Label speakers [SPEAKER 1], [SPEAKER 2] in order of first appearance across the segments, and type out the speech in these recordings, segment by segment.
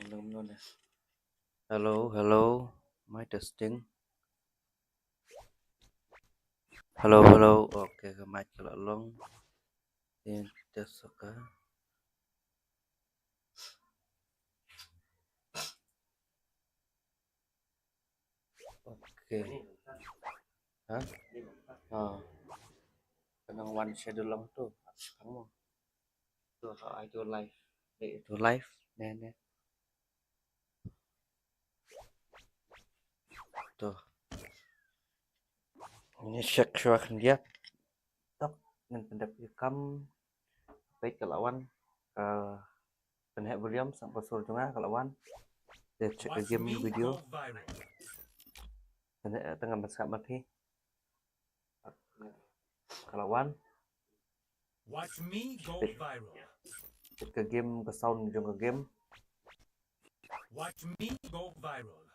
[SPEAKER 1] Hello, hello. My testing. Hello, hello. Okay, cái mic kalau long. Then test okay. Okay. Hah? Ah, kanang one schedule lang tu. Kamu. Tu how I do live. Itu live. Nene. Tu. Ini check dia. Tak. Ngan pendap kam. Baik kelawan. Penhek William sampai suruh tengah kelawan. Dia check ke game video. Tengah masak mati. Kelawan.
[SPEAKER 2] Watch me go viral.
[SPEAKER 1] Ke game ke sound jong ke game.
[SPEAKER 2] Watch me go viral.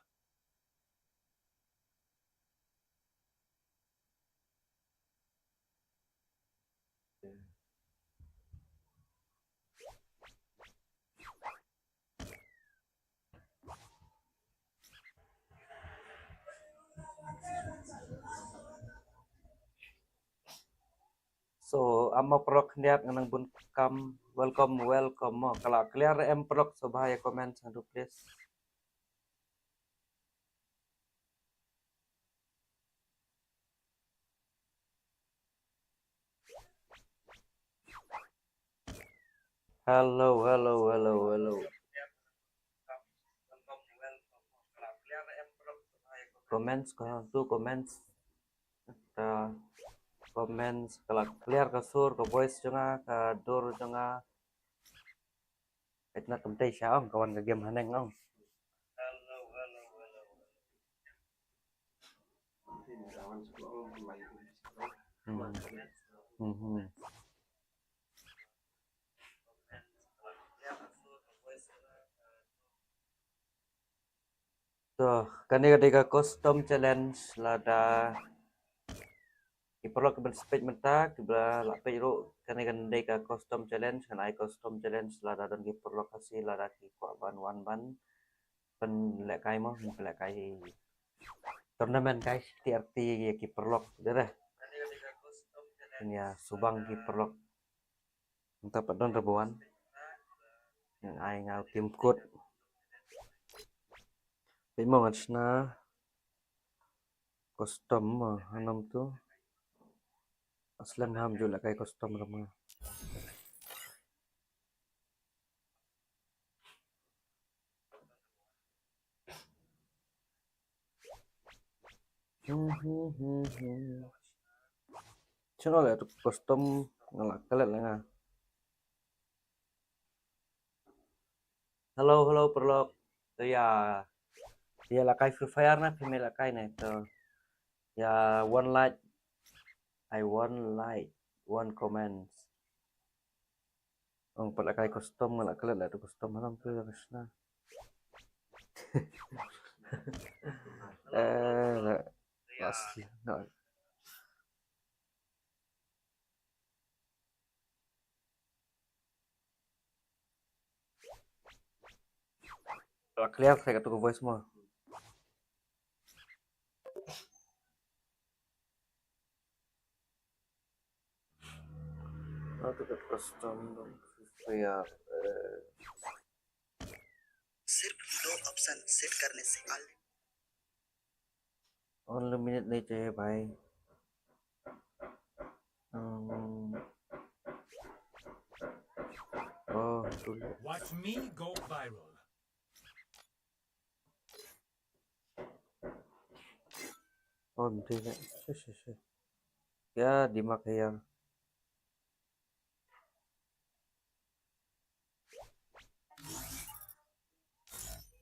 [SPEAKER 1] So, amo prok niat nganang bun kam welcome mo. Kalau clear prok so bahaya komen satu please. Hello. Comments comments. Comments kalau clear ke sur ke voice jonga ke dur jonga. Itna temtei syaong kawan ke game haneng ong. So, kani ketika custom challenge lada iperlu ke speed mentak kibla lapai ro kani ketika custom challenge kan ai custom challenge lada dan iperlu kasih lada ki kuaban one ban pen lekai mo lekai turnamen guys TRT ki perlu deh ini ya subang ki perlu entah padon rebuan yang ai ngau tim kut Bimo ngasna custom hanam tu aslan ham juga kayak custom ramah. Cuma lah tu custom ngelak kalet lah. Hello perlu tu ya dia lakai Free Fire na female lakai na itu ya one like one comments pada lakai custom ngelak kalet lah tu custom hanam tu rasna asli no. Clear saya kata voice semua. Itu custom ya
[SPEAKER 3] सिर्फ दो option set करने से
[SPEAKER 1] only minute नहीं चाहिए भाई. Oh,
[SPEAKER 2] Watch me go viral.
[SPEAKER 1] oh tidak. Sih. Ya dimakai yang.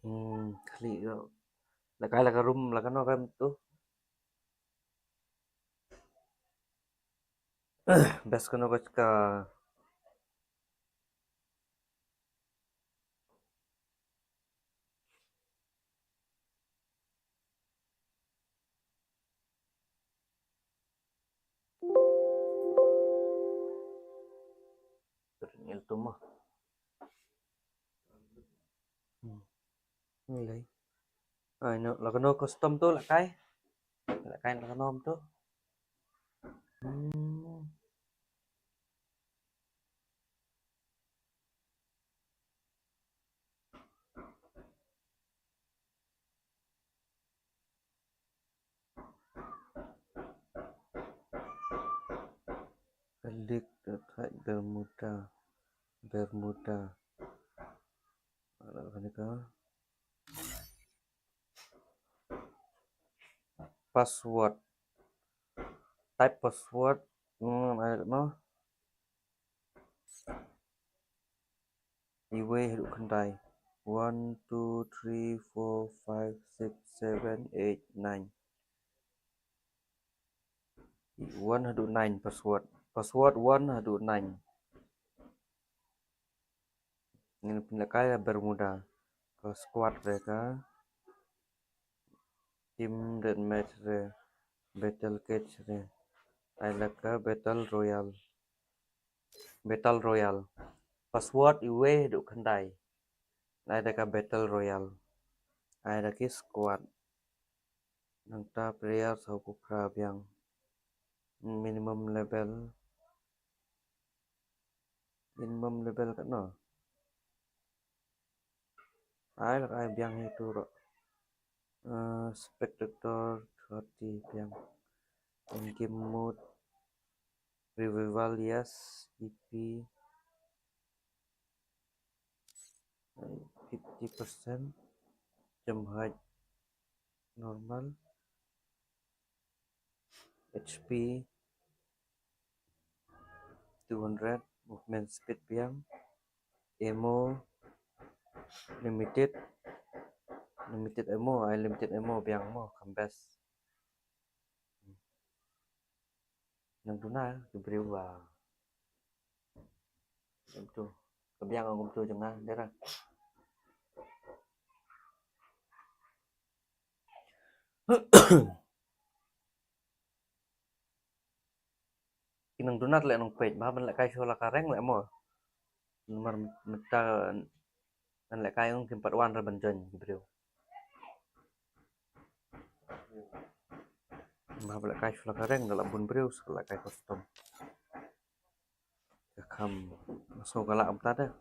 [SPEAKER 1] Kali itu. Lakai room lakan orang tu. Best kena ka. Ternil tu mah. Ini lấy. Rồi là cái nô custom tu là cái là cái nom tu. Klik terkait Bermuda. Ada kan password. Type password. I don't know. Iwe hidup kendai. 1 2 3 4 5 6 7 8 9. 1 hidup 9 password. Password 1 hidup 9. Ini pindakai Bermuda. Ke squad mereka. Team deathmatch re. Battle cage re. Ada ke Battle Royale. Battle Royale. Password iwe hidup kendai. Ada ke Battle Royale. Ada ke squad. Nangta player sau kupra yang minimum level kan no. Ai là ai biang itu ro. Spectator 30 biang. In game mode revival yes, EP 50%, jump height normal, HP 200, movement speed biang, ammo limited ammo, limited ammo biang mo kambas. Nang tuna diberi wa. Itu kebiang ngom tu jangan dera. Kinang donat le nong page ba ban le kai sola kareng le mo nomor meta nan le kai ngom kimpat wan ra banjon brio ba le kai sola kareng dalam bun brio sola kai custom ya kam so kala am ta da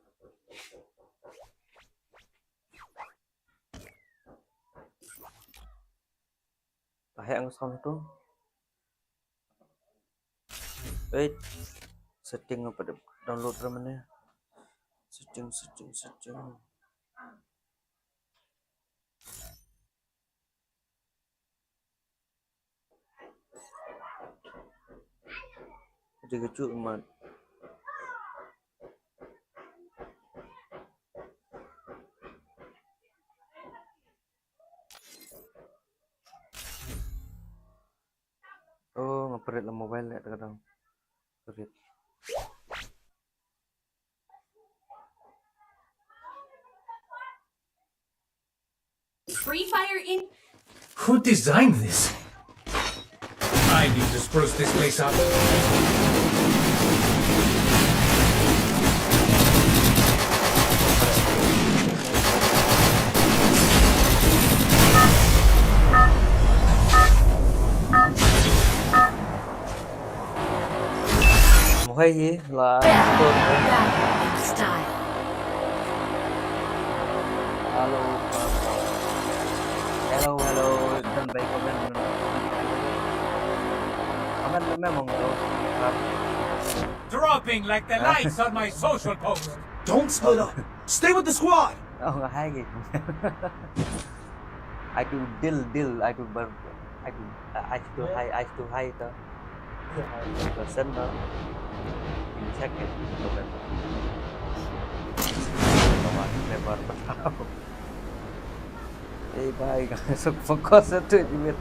[SPEAKER 1] tahe ang son tu setting apa download ra mana setting jadi kecu mat oh ngapret la mobile le kadang perit
[SPEAKER 2] Free Fire in. Who designed this? I need to spruce this place up.
[SPEAKER 1] hay gì là
[SPEAKER 4] Style.
[SPEAKER 1] hello thân bay comment với mấy mọi ngườiครับ
[SPEAKER 2] Dropping like the lights on my social post.
[SPEAKER 5] Don't split up. Stay with the squad.
[SPEAKER 1] Hai gì I do deal I do ber I do hay đó percent đó in second never bertahu baik fokus itu juga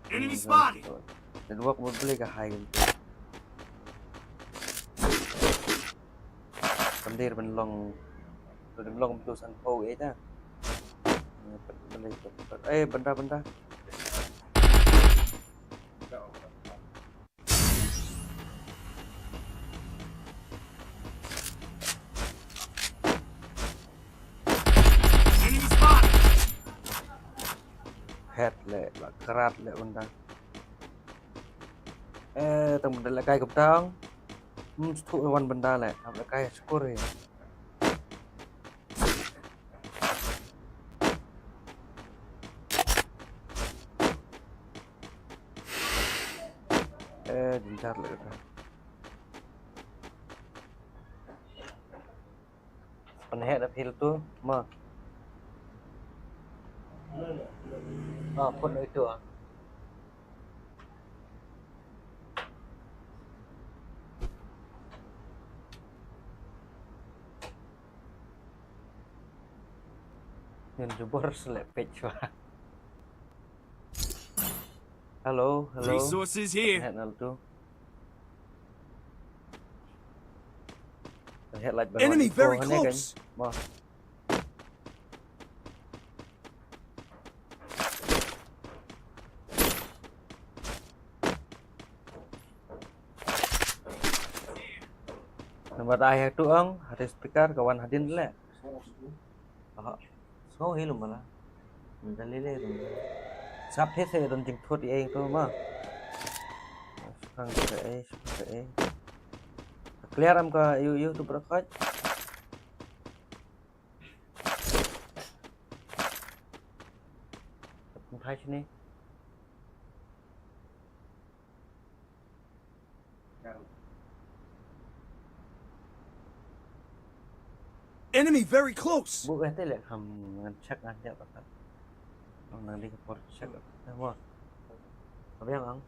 [SPEAKER 5] Enemy spotted.
[SPEAKER 1] dan gua mau beli ke hai pendir bên lòng tulisan po ấy ta benda.
[SPEAKER 5] Enemy spotted!
[SPEAKER 1] Head lệ là crat lệ benda. Tầng benda lại cay cục tang. Thu one benda lệ, làm lại cay score. Dincar lệ ta. Pan head up hill tu, ma. Pun itu. Yang jubur selek page lah. Hello.
[SPEAKER 5] Resources here.
[SPEAKER 1] Head nal tu. Head like
[SPEAKER 5] Enemy very close.
[SPEAKER 1] Ma. Nomor ayah tu ang hari speaker kawan hadin le. Số hi lum mala. Mình lele rồi. Sắp hết rồi đừng chỉnh thuốc đi anh thôi mà. Sang sẽ. Clear am ka YouTube record. Thay sini.
[SPEAKER 5] Enemy very close.
[SPEAKER 1] Bu cái lại hầm ngân check anh đẹp các. Ông đang đi cái check được. Đúng không? Có biết không?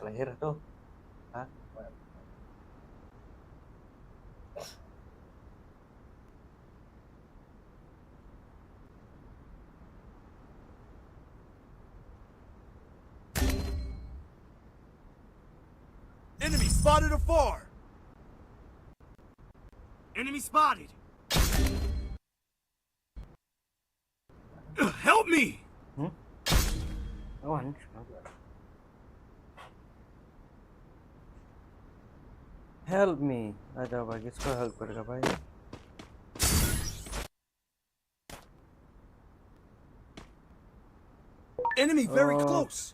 [SPEAKER 1] Lahir tuh. Hah?
[SPEAKER 5] Enemy spotted afar. Enemy spotted. Help me.
[SPEAKER 1] Kawan. Help me. Ada bagi इसको help करेगा भाई.
[SPEAKER 5] Enemy very close.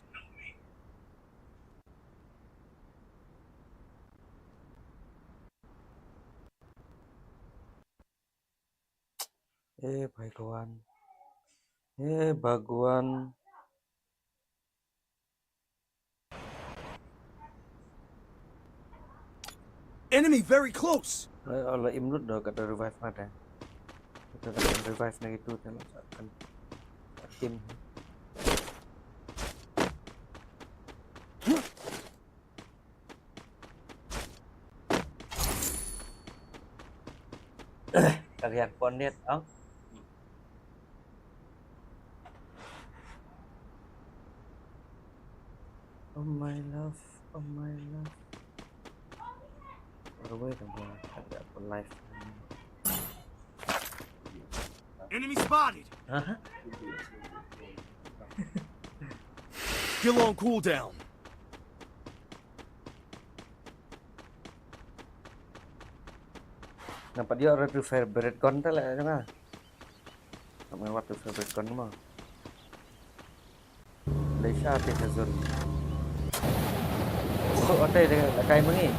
[SPEAKER 1] भाई kawan. Baguan.
[SPEAKER 5] Enemy very close.
[SPEAKER 1] Allah imrud dah kata revive ada. Kita akan revive na itu dalam akan tim. Kalian ponet ang. Oh my love. Wait a minute, ada live.
[SPEAKER 5] Enemy spotted.
[SPEAKER 1] Huh?
[SPEAKER 5] Still on cooldown.
[SPEAKER 1] Nampak dia orang tu favorite gun tu lah jangan. Kamu waktu favorite gun mah. Malaysia ada hazard. Kok ada dengan kayak mengi?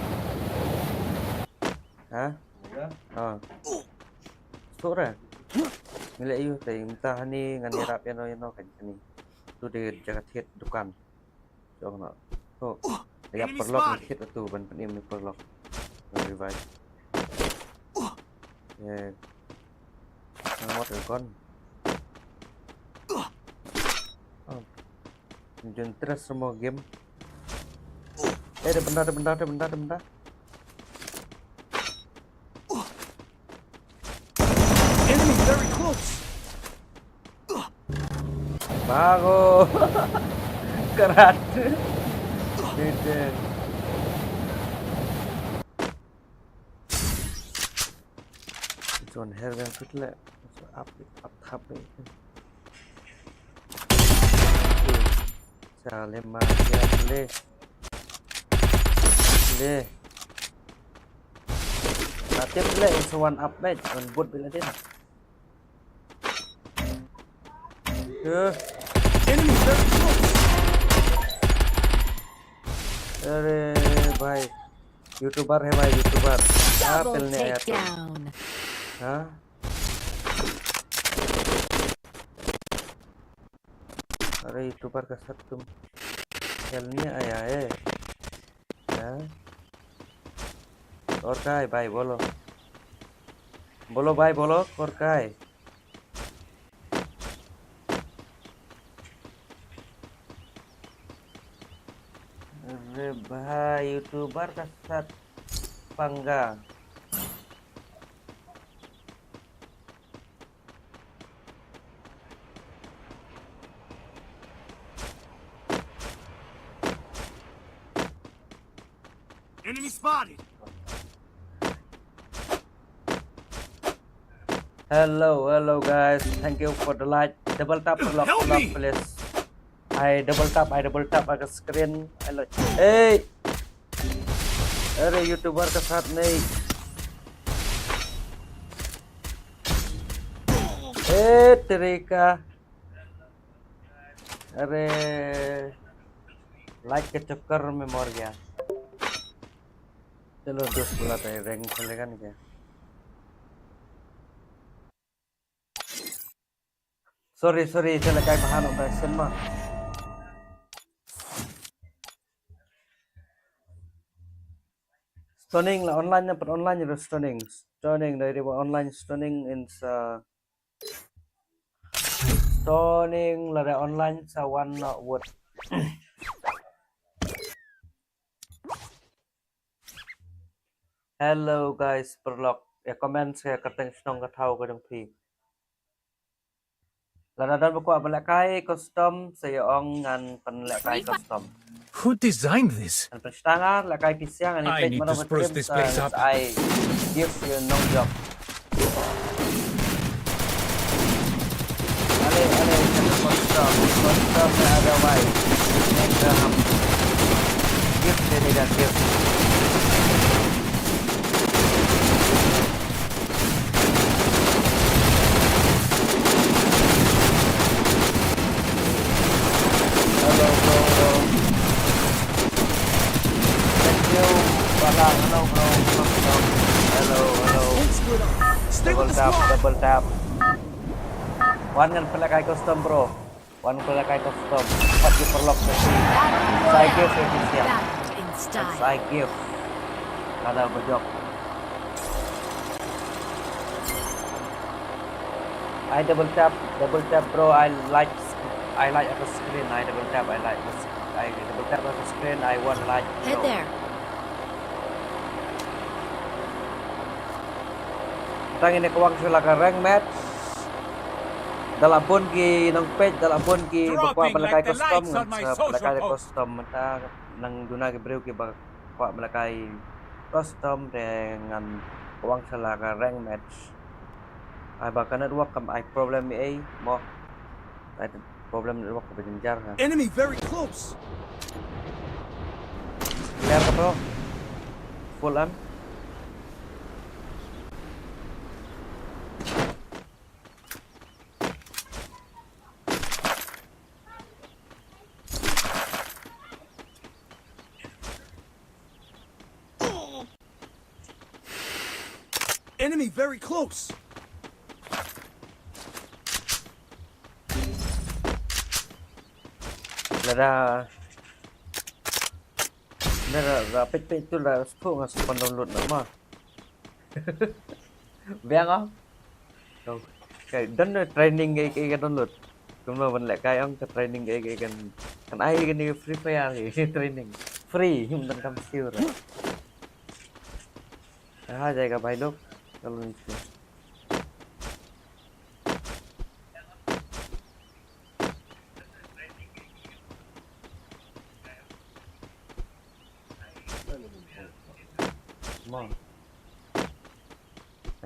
[SPEAKER 1] Hah? Oh, suara. Nilai you tay entah ni ngan irap yang kan ni. Tu dia jaga hit dukan. Jong nak. Kok dia
[SPEAKER 5] Enemy
[SPEAKER 1] perlock
[SPEAKER 5] spotted.
[SPEAKER 1] hit tu ban penim ni perlock. Revive. Yeah. Ngamot rồi con. Jun terus semua game. Ada benda.
[SPEAKER 5] Enemy very close.
[SPEAKER 1] Bago. Kerat. Beda. John Hergan sudah up thap ni. Salema dia boleh. Nanti boleh is one up match on board bila dia.
[SPEAKER 5] Enemy very close.
[SPEAKER 1] अरे भाई YouTuber है भाई YouTuber क्या
[SPEAKER 4] Double
[SPEAKER 1] पेलने आया तुम
[SPEAKER 4] takedown.
[SPEAKER 1] हाँ अरे YouTuber का साथ तुम खेलने आया है हाँ और क्या है भाई बोलो भाई बोलो और क्या है अरे भाई यूट्यूबर का साथ पंगा
[SPEAKER 5] Enemy spotted.
[SPEAKER 1] Hello guys, thank you for the like. Double tap lock
[SPEAKER 5] Help me!
[SPEAKER 1] please. I double tap agak screen. I like. Hey, अरे यूट्यूबर के साथ नहीं. तरीका. अरे लाइक के चक्कर में मर गया. चलो दोस्त बुलाते हैं रैंक खेलेगा नहीं क्या? Sorry, saya lagi bahan untuk action mah. Stunning lah online per online itu stunning dari online stunning in stunning lah dari online sa one word. Hello guys, perlock ya comment saya kateng senong katau kadang pi. Ladadan buku balakai custom saya ong ngan penlakai custom.
[SPEAKER 2] Who designed this?
[SPEAKER 1] Ang pertama lakai pisang ani
[SPEAKER 2] I
[SPEAKER 1] page
[SPEAKER 2] need
[SPEAKER 1] mana
[SPEAKER 2] to spruce this place up.
[SPEAKER 1] I give you no job. Ale custom na ada wai. Next give dia negatif. Hello bro. Thank you. Balang. Hello bro. Hello.
[SPEAKER 5] Stay with the squad.
[SPEAKER 1] Double tap. One ngan pelakai custom bro. One pelakai custom. Cepat di perlock sesi. Saya give efisien.
[SPEAKER 4] Battle in style.
[SPEAKER 1] Saya give. Ada bejok. I double tap bro. I like at the screen. I double tap at the screen. I want like
[SPEAKER 4] Head
[SPEAKER 1] bro.
[SPEAKER 4] there.
[SPEAKER 1] Tang ini kuang sila ka rank match. Dalam pun ki nang page dalam pun ki bakwa malakay custom sa malakay custom mata nang duna ki brew ki bakwa malakay custom dengan kuang sila ka rank match. Ay baka network kam ay problem mi ay mo. Ay problem network ka benjar ha.
[SPEAKER 5] Enemy very close.
[SPEAKER 1] Clear ka bro. Full am.
[SPEAKER 5] Enemy very close.
[SPEAKER 1] Là ra pet itu là phụ nggak sempat download nama. Biang không? Đâu. Cái đến training cái download. Cũng là mình lại cái ông cái training cái ai cái new free fire cái training free nhưng mình cầm siêu rồi. Hai jaga bài lúc kalau itu. Mau.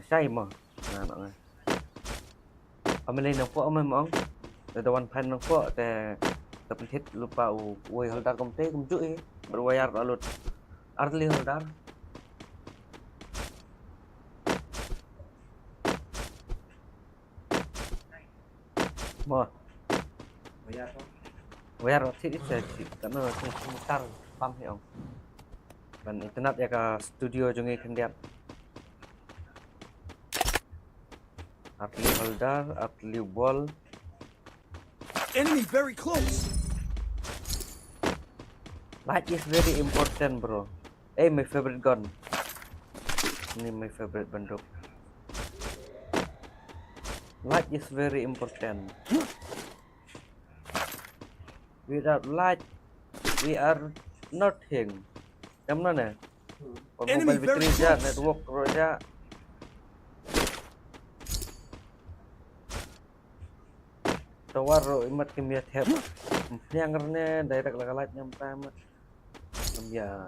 [SPEAKER 1] Sai mau. Nah, nak. Amelin nak po amai mong. Ada one pan nak po tapi hit lupa woi holdar komte kumcuy berwayar alut arli holdar. Mau. Wayar sih itu karena semutar pam ya om. Dan internet ya ke studio jungi kendiat. Atli holdar, atli ball.
[SPEAKER 5] Enemy very close.
[SPEAKER 1] Light is very important, bro. My favorite gun. Ini my favorite banduk. Light is very important. Without light, we are nothing. Yang mana? Mobile battery aja, network aja. Tawar imat kimia tab. Yang karena direct light nyampe amat. Ya.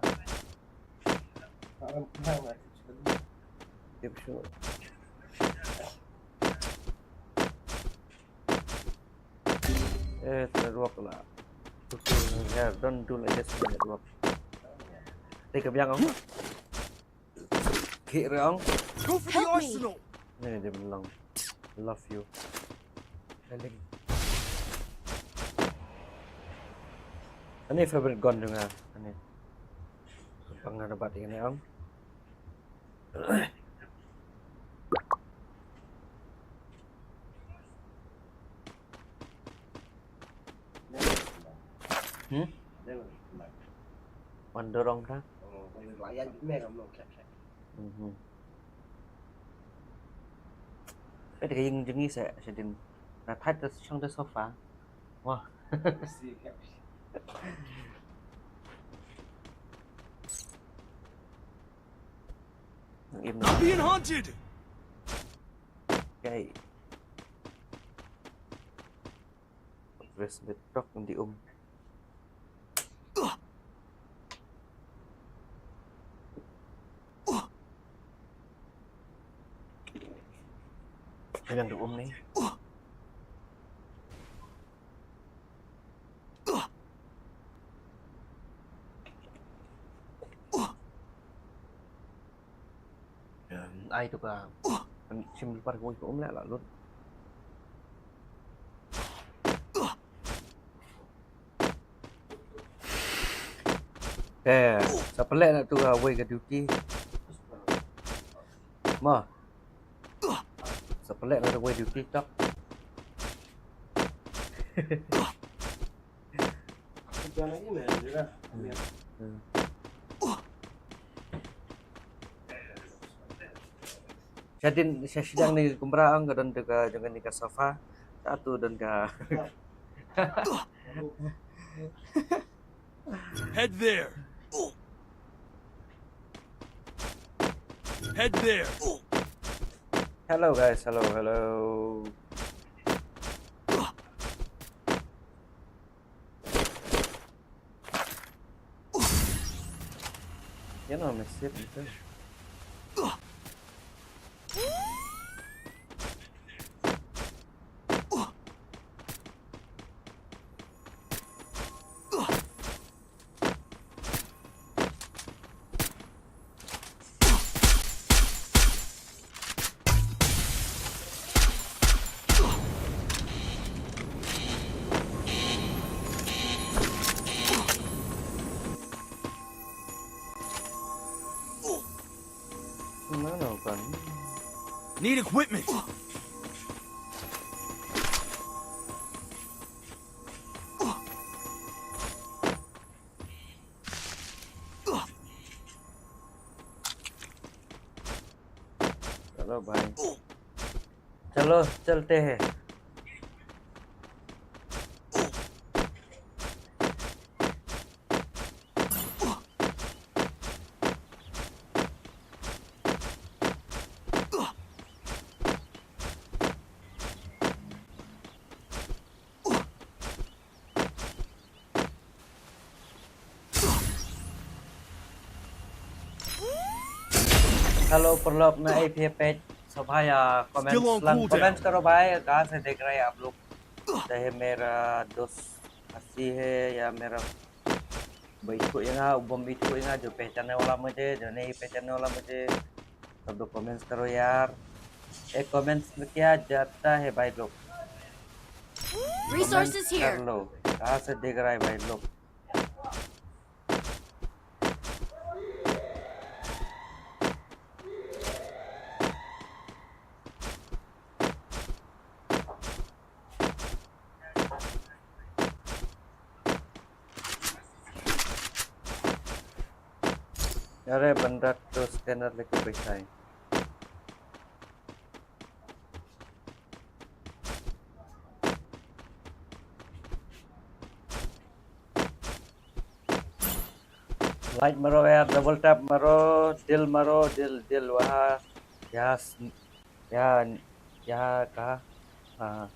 [SPEAKER 1] Tip shot. Network lah. Ya, don't do like this network. Take a yang không? Kira không?
[SPEAKER 5] Go for the arsenal.
[SPEAKER 1] Này dia bilang love you. Laling. Ini favorite gun juga. Ini. Pengarabat ini om. Mendorong kan? Cái thì cái những sẽ đến là thay trong cái sofa. Wow. Im
[SPEAKER 5] Being hunted.
[SPEAKER 1] cái Rest the dog on the Jangan được nih. Ai tuh kah? Sim lupa gue lại là luôn. Siapa lek nak tu away ke duty? Ma. Siapa lek nak away duty tak?
[SPEAKER 6] Jalan ini juga.
[SPEAKER 1] Saya sedang ni kumrang ke dan dekat jangan di sofa satu dan ke
[SPEAKER 5] Head there. Head there.
[SPEAKER 1] Hello guys, hello. Ya no me sirve itu.
[SPEAKER 5] Need equipment.
[SPEAKER 1] चलो भाई, चलो चलते हैं। Hello प्रलोभ में APA page सब भाई
[SPEAKER 5] Still on
[SPEAKER 1] comments
[SPEAKER 5] cooldown.
[SPEAKER 1] करो भाई, कहाँ से देख रहे हैं आप लोग? चाहे मेरा दोस्त खसी है या मेरा भाई को यहाँ बम को यहाँ जो पहचानने वाला मुझे, जो नहीं पहचानने वाला मुझे, सब लोग कमेंट्स करो यार। एक कमेंट्स में क्या जाता है भाई लोग? कमेंट्स
[SPEAKER 4] Resources
[SPEAKER 1] कर
[SPEAKER 4] here.
[SPEAKER 1] लो, कहाँ से देख रहा है भाई लोग? अरे बंदा तो स्कैनर लेके बैठा है। लाइक मारो यार, डबल टैप मारो, दिल मारो, दिल दिल वहाँ, यहाँ यहाँ यहाँ कहाँ? हाँ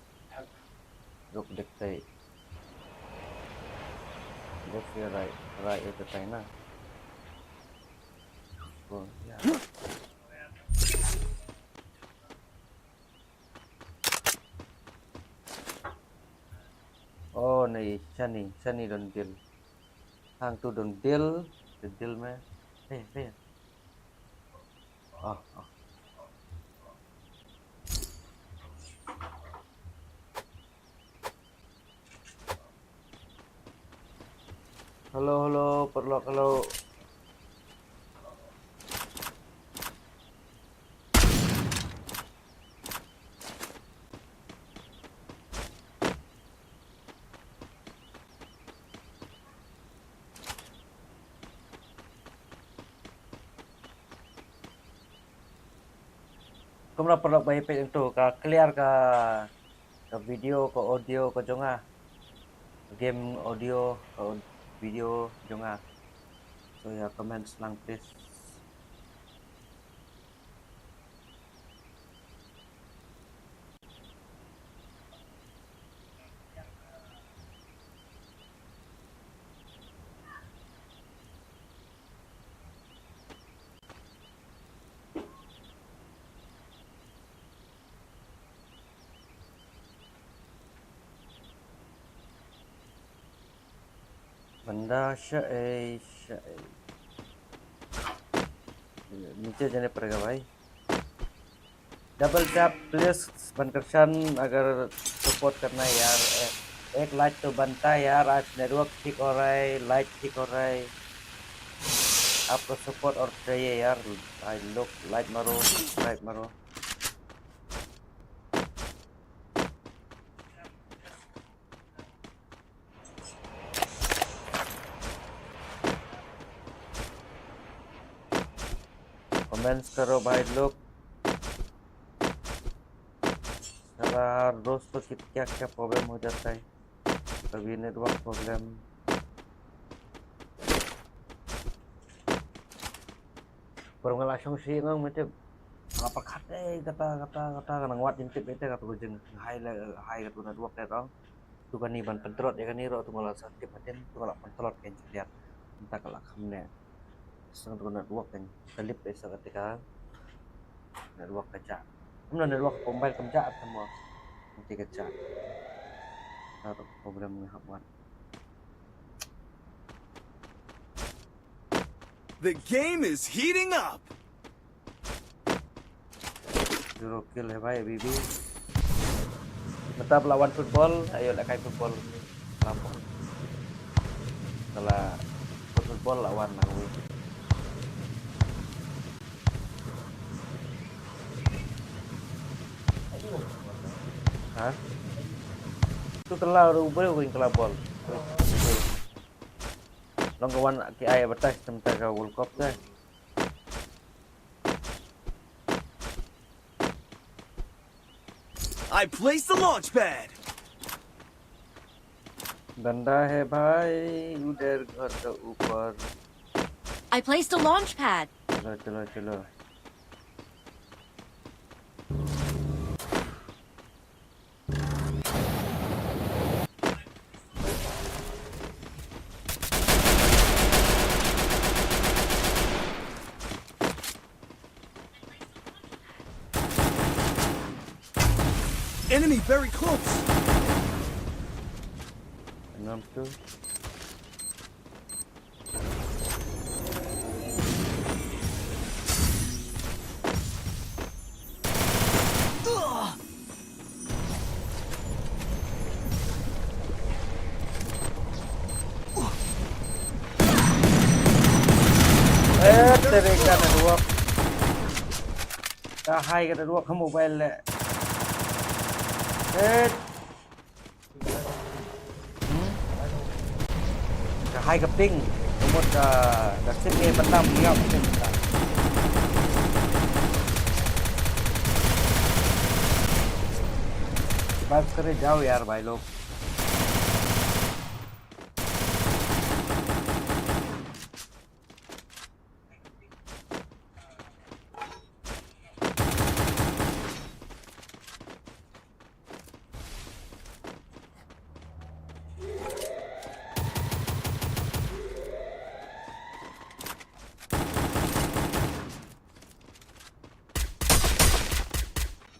[SPEAKER 1] रुक देखते ही, लेफ्ट या राइट, राइट होता है ना वो यार। Oh नहीं, शनि शनि डोंट दिल, hàng tu đồn दिल में đây à halo halo perlu kalau Kumna perlu bayi pe itu ka clear ka video ka audio ka jonga game audio ka video jonga so ya comments lang please. बंदा नीचे जाने पड़ेगा भाई। Double tap please बनकरशन अगर support करना है यार। एक लाइक तो बनता है यार, आज नेटवर्क ठीक हो रहा है, लाइट ठीक हो रहा है, आपको सपोर्ट और चाहिए यार भाई लोग। लाइक मारो, लाइक मारो। कमेंट्स करो भाई लोग। सारा रोज तो क्या क्या प्रॉब्लम हो जाता है, कभी नेटवर्क प्रॉब्लम, परंगल asumsi nang macam apa kata nang wat jintip itu kata kujeng hai kata network ya dong tu kan ban pentrot ya kan iro tu malah sakit paten tu malah pentrot kan lihat entah kalau kamne sang tu network kan kelip esa ketika network kaca kemudian network mobile kaca semua nanti kaca atau program hamuan.
[SPEAKER 5] The game is heating up.
[SPEAKER 1] Zero kill है भाई अभी भी। Tetap lawan football, ayo lah kayak football. Apa? Setelah football lawan Nawi. terlalu boleh kelabol. Long kawan ki ai batas tentang World Cup kan.
[SPEAKER 5] I placed the launch pad.
[SPEAKER 1] डंडा है भाई उधर घर के ऊपर.
[SPEAKER 4] I placed a launch pad.
[SPEAKER 1] चलो.
[SPEAKER 5] Enemy very close.
[SPEAKER 1] Enam tu. Terik kan dua. Kahai kan dua kamu mobile le. Kahai keping. Một đặc xếp nghe bắn năm nhau cũng được. बात करे जाओ यार भाई लोग.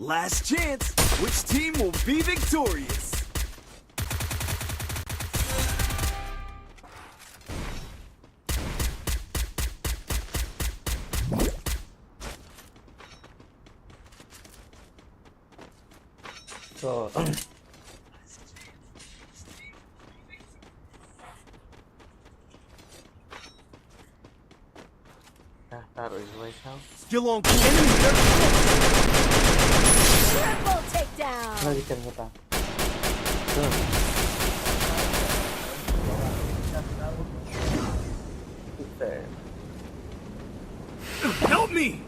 [SPEAKER 5] Last chance. Which team will be victorious?
[SPEAKER 1] So taruh di bawah sao.
[SPEAKER 5] Skill on enemy very close.
[SPEAKER 4] Triple takedown.
[SPEAKER 1] Lagi kan kita.
[SPEAKER 5] Help me.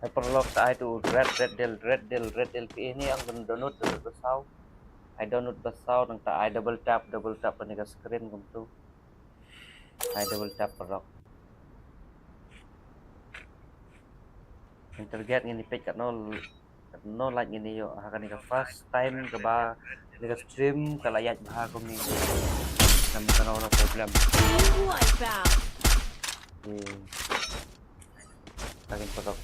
[SPEAKER 1] Hyperlock I to red deal ini yang download besau. I download besau nang tak I double tap ni ke screen kum tu. I double tap perlock. Interget ini page kat no like ini yo akan ni ke first time ke ba ni ke stream ke layat bah kum ni. Nam kana no problem.
[SPEAKER 4] Wipeout.
[SPEAKER 1] Lagi perlock.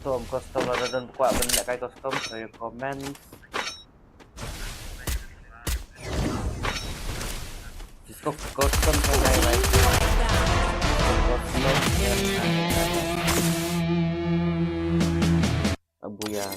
[SPEAKER 1] Custom ada dan kuat benda kayak custom saya komen disco custom saya like custom abu ya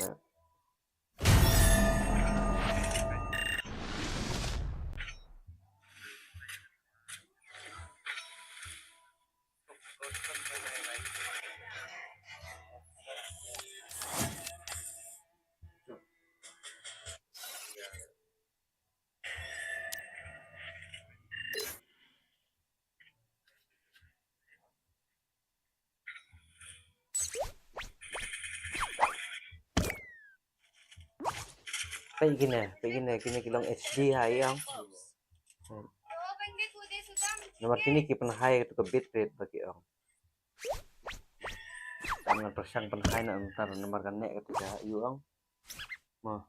[SPEAKER 1] Kini kilong HD hai ang. Nomor kini kipan hai itu ke bitrate bagi ang. Dengan persang pan hai na antar nomor kan nek ketika yu ang. Mo.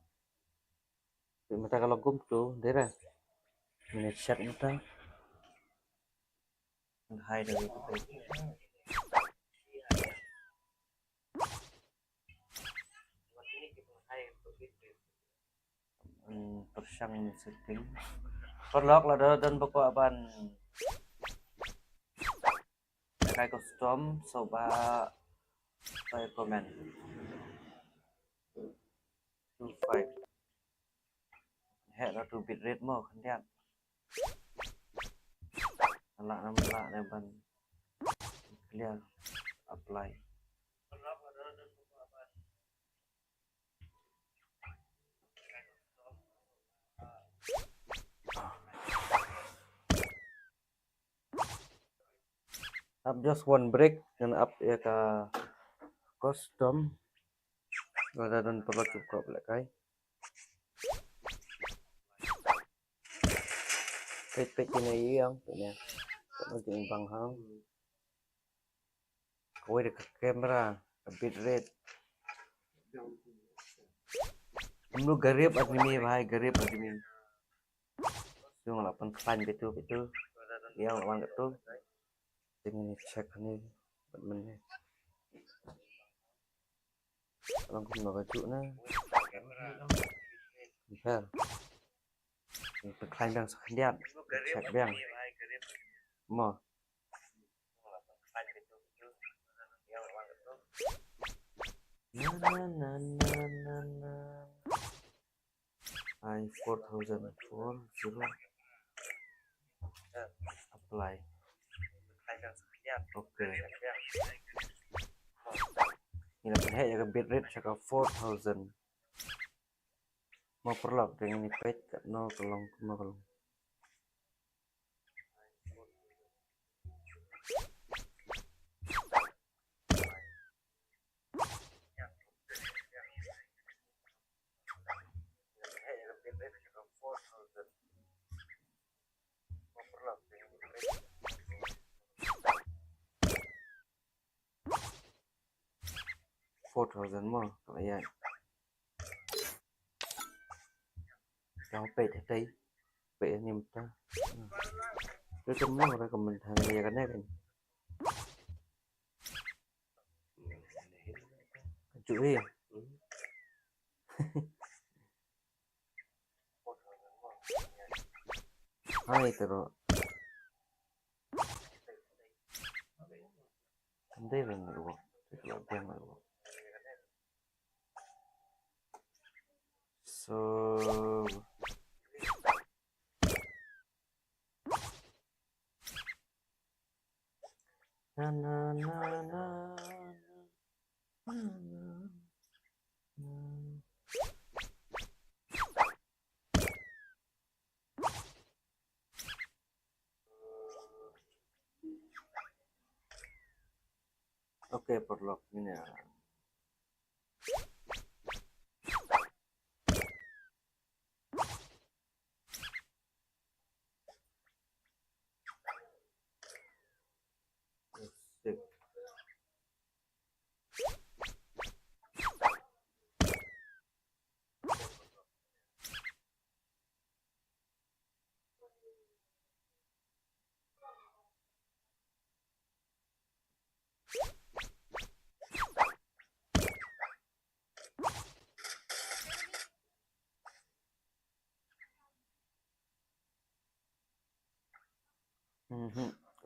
[SPEAKER 1] Mata kalau gum tu dera. Minit chat mata. Hai dari itu. Persang setting. Perlok lah dan pokok ban. Cái custom soba comment 25 hệ nó từ bit rate màu khăn đen lạ này ban clear apply up just one break dan up ya ke custom rồi dan perlu cukup lại cái page ini yang punya nó chừng bằng hơn quay được camera bit rate lu garip admin bahai garip admin yung 8 klan betul yang lawan itu ini cek ini bener kalau aku mau baju na bisa klan yang sekian cek bang mau I 4040 apply oke ini lah ya ke bit rate cakap 4000 mau perlu dengan ini page no kelong $4,000 more các bạn cháu bệ thế đây bệ anh em ta cứ chấm nó ra còn mình thằng này cái này chữ đi hai terus đây là người ruột cái loại tiền người ruột so na na na na oke perlu ini ya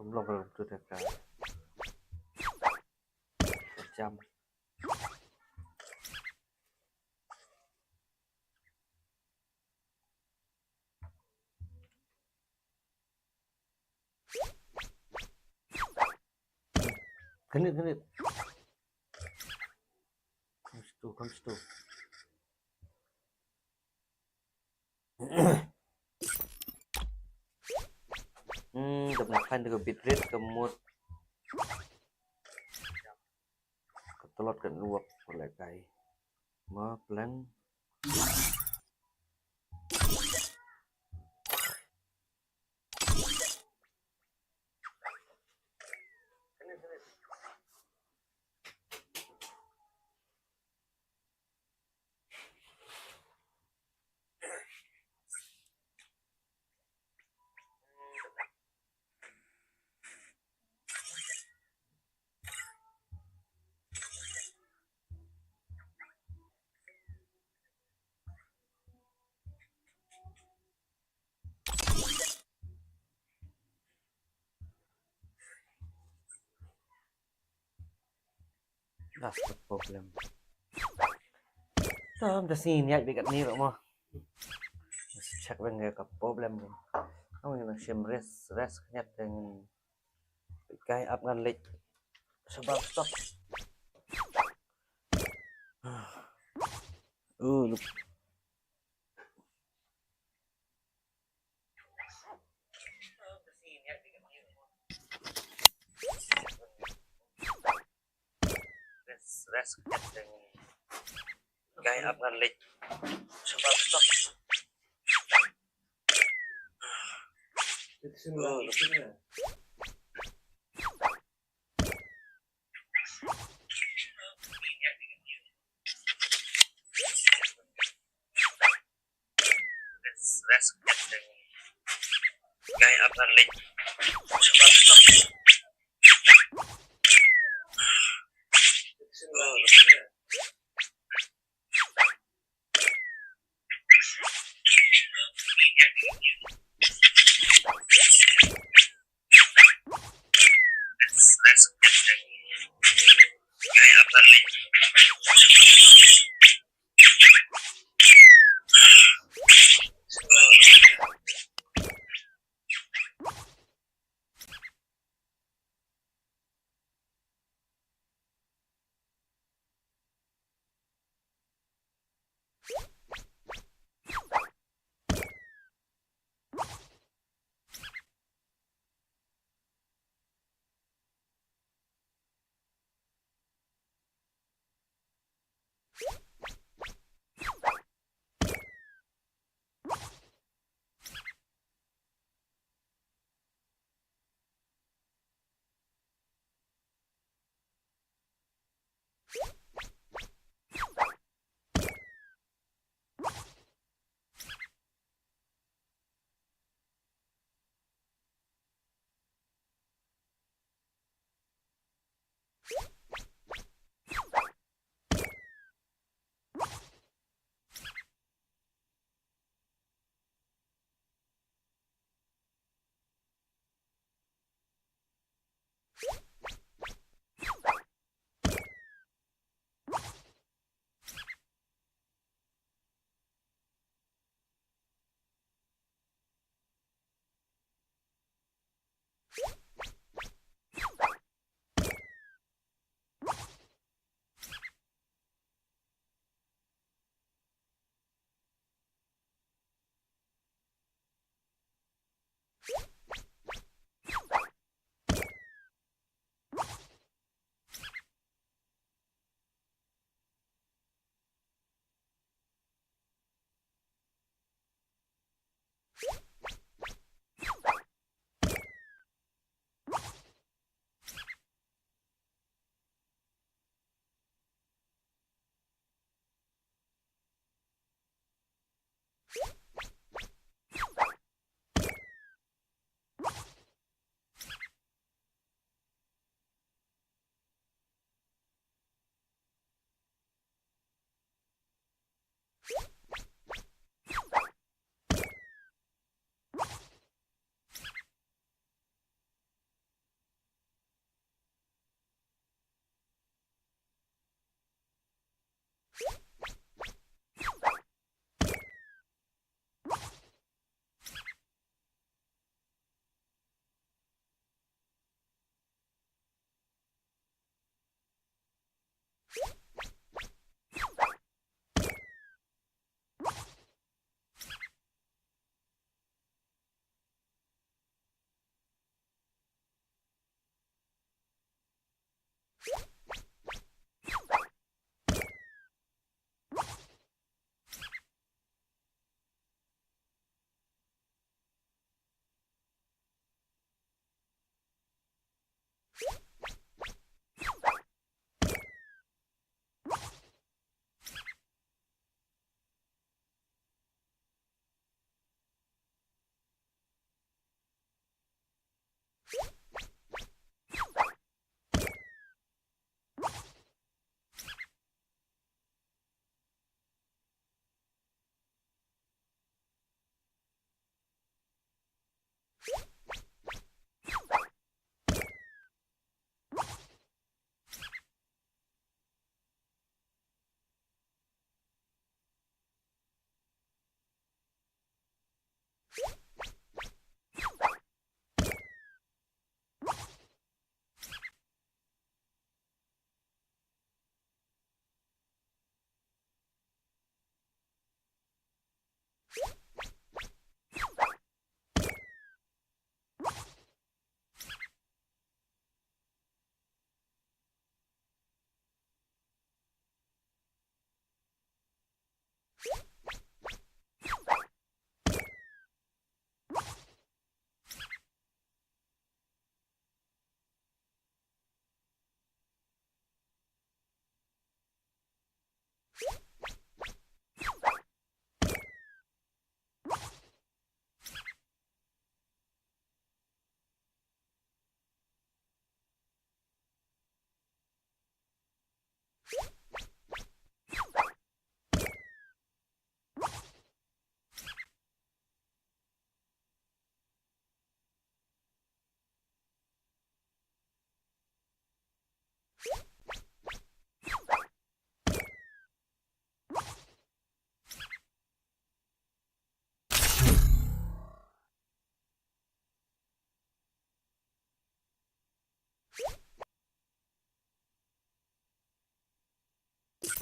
[SPEAKER 1] belum sudah ke jam genit comes to Temukan dengan bitrate kemud ketelot kan luak oleh kai ma plan That's the problem. Tôm ta xin nhạy bị cận ni vậy mà. Check bên nghe gặp problem rồi. Không như là xem rest nhặt dengan cái up ngan lịch sebab stop. Look. Rest nhặt dengan cái up ngan lịch sebab stop.
[SPEAKER 6] Look.
[SPEAKER 1] Rest nhặt dengan cái up ngan lịch sebab stop.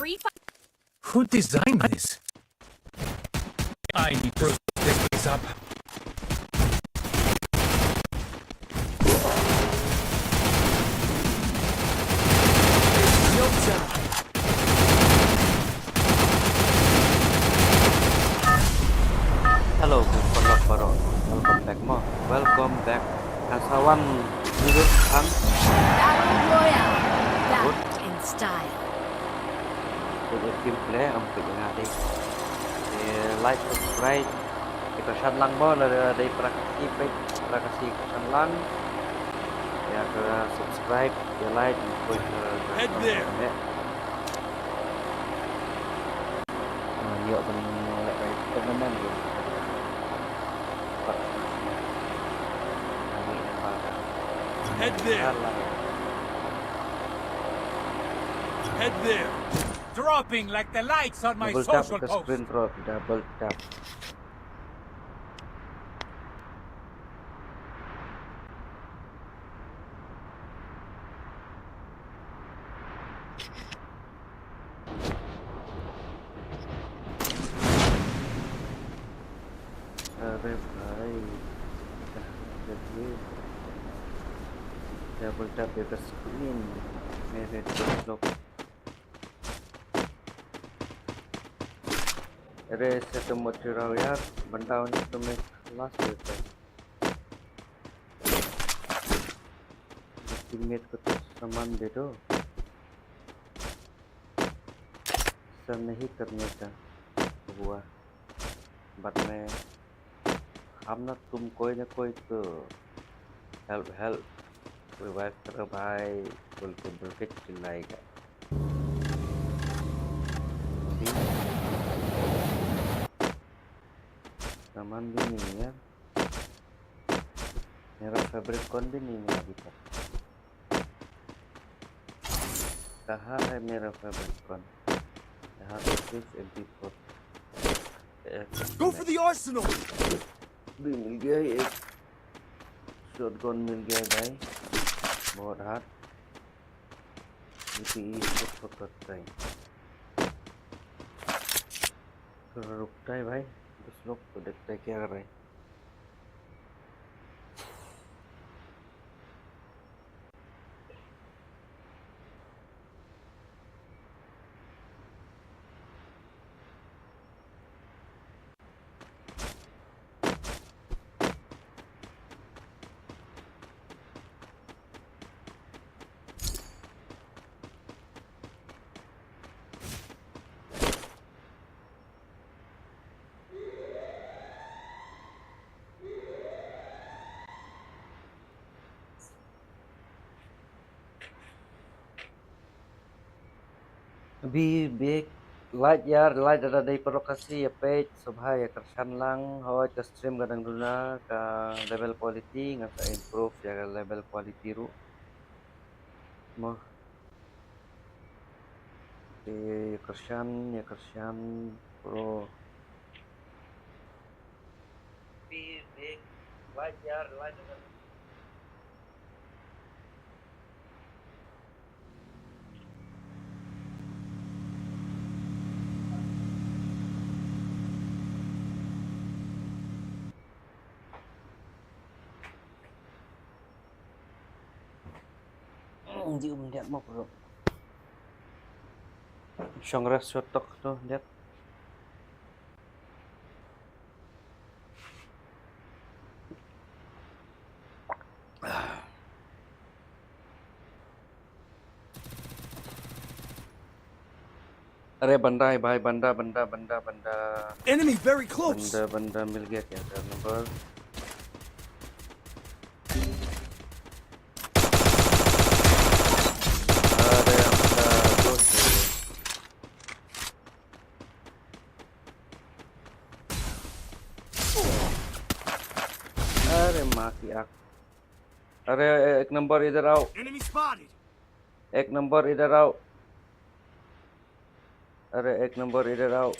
[SPEAKER 4] Free fire.
[SPEAKER 2] Who designed this? I need to this place up.
[SPEAKER 5] No time.
[SPEAKER 1] Hello, people of Baro. Welcome back, Mo. Welcome back. Kasawan duduk Kang.
[SPEAKER 4] Battle Royale. Back in style.
[SPEAKER 1] Untuk gameplay untuk yang ada. Like, subscribe. Kita Challange Mo dari Prakasi page Prakasi Challange. Ya ke subscribe, ya like, ikut
[SPEAKER 5] Head there.
[SPEAKER 1] Yuk pun like teman-teman gitu.
[SPEAKER 5] Head there. Head there.
[SPEAKER 2] Dropping like the lights on my
[SPEAKER 1] Double tap
[SPEAKER 2] social
[SPEAKER 1] ke
[SPEAKER 2] post.
[SPEAKER 1] screen drop, double tap. अरे भाई double tap ke screen मेरे लोग अरे ऐसे तो मत रहो यार बंदा होने तो मैं खलास देता है टीममेट को तो सामान दे दो सब नहीं करने का हुआ बट मैं हम ना तुम कोई ना कोई तो हेल्प रिवाइव करो भाई बोल के चिल्लाएगा सामान भी नहीं है मेरा फेवरेट कौन भी नहीं है अभी तक कहाँ है मेरा फेवरेट कौन यहाँ पे सिर्फ MP4
[SPEAKER 5] Go for the arsenal.
[SPEAKER 1] भी मिल गया एक शॉटगन मिल गया भाई बहुत हार्ड इसको करता है तो रुकता है भाई कुछ लोग तो देखते हैं क्या कर रहे हैं अभी बेक लाइट यार light ada dari lokasi ya page subha ya ke Challange hoi ke stream kadang duna ke level quality ngasa improve ya ke level quality ru mah ya kersan pro अभी bake light यार light ada lihat mau bro Songres sotok tuh lihat अरे बंदा है भाई बंदा
[SPEAKER 5] Enemy very close.
[SPEAKER 1] बंदा मिल गया क्या सर नंबर अरे बंदा दोस्त है अरे माँ की आँख अरे एक नंबर इधर आओ
[SPEAKER 5] Enemy spotted.
[SPEAKER 1] एक नंबर इधर आओ अरे एक नंबर इधर आओ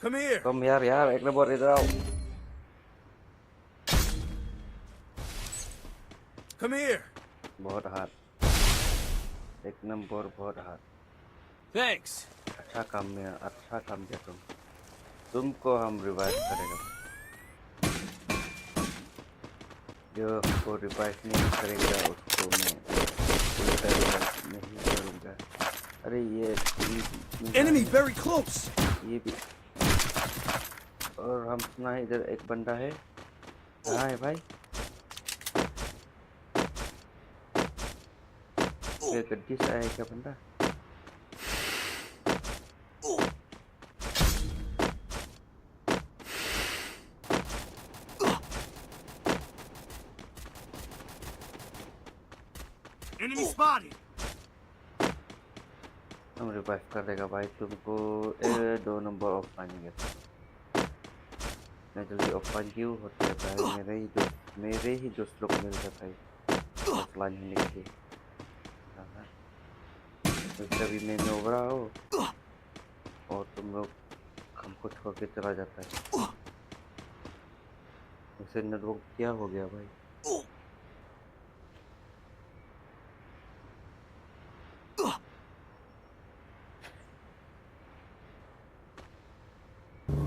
[SPEAKER 5] Come here.
[SPEAKER 1] तुम यार एक नंबर इधर आओ
[SPEAKER 5] Come here.
[SPEAKER 1] बहुत हाथ एक नंबर बहुत हाथ
[SPEAKER 5] Thanks.
[SPEAKER 1] अच्छा काम किया तुमको हम रिवाइव करेगा। जो हमको रिवाइव नहीं करेगा उसको मैं उल्टा रिवाइव नहीं करूँगा। अरे ये
[SPEAKER 5] Enemy very close.
[SPEAKER 1] ये भी, और हम सुना है इधर एक बंदा है। कहाँ है भाई? ये गड्डी से आया क्या बंदा?
[SPEAKER 5] Enemy spotted.
[SPEAKER 1] हम रिवाइव कर देगा भाई तुमको। 2 नंबर ऑफलाइन गया। मैं जल्दी ऑफलाइन क्यों होता है भाई? मेरे ही दोस्त लोग मिल जाता है ऑफलाइन होने के लिए। तो कभी मैं नोबरा हो और तुम लोग हमको छोड़ के चला जाता है। उसे नेटवर्क क्या हो गया भाई?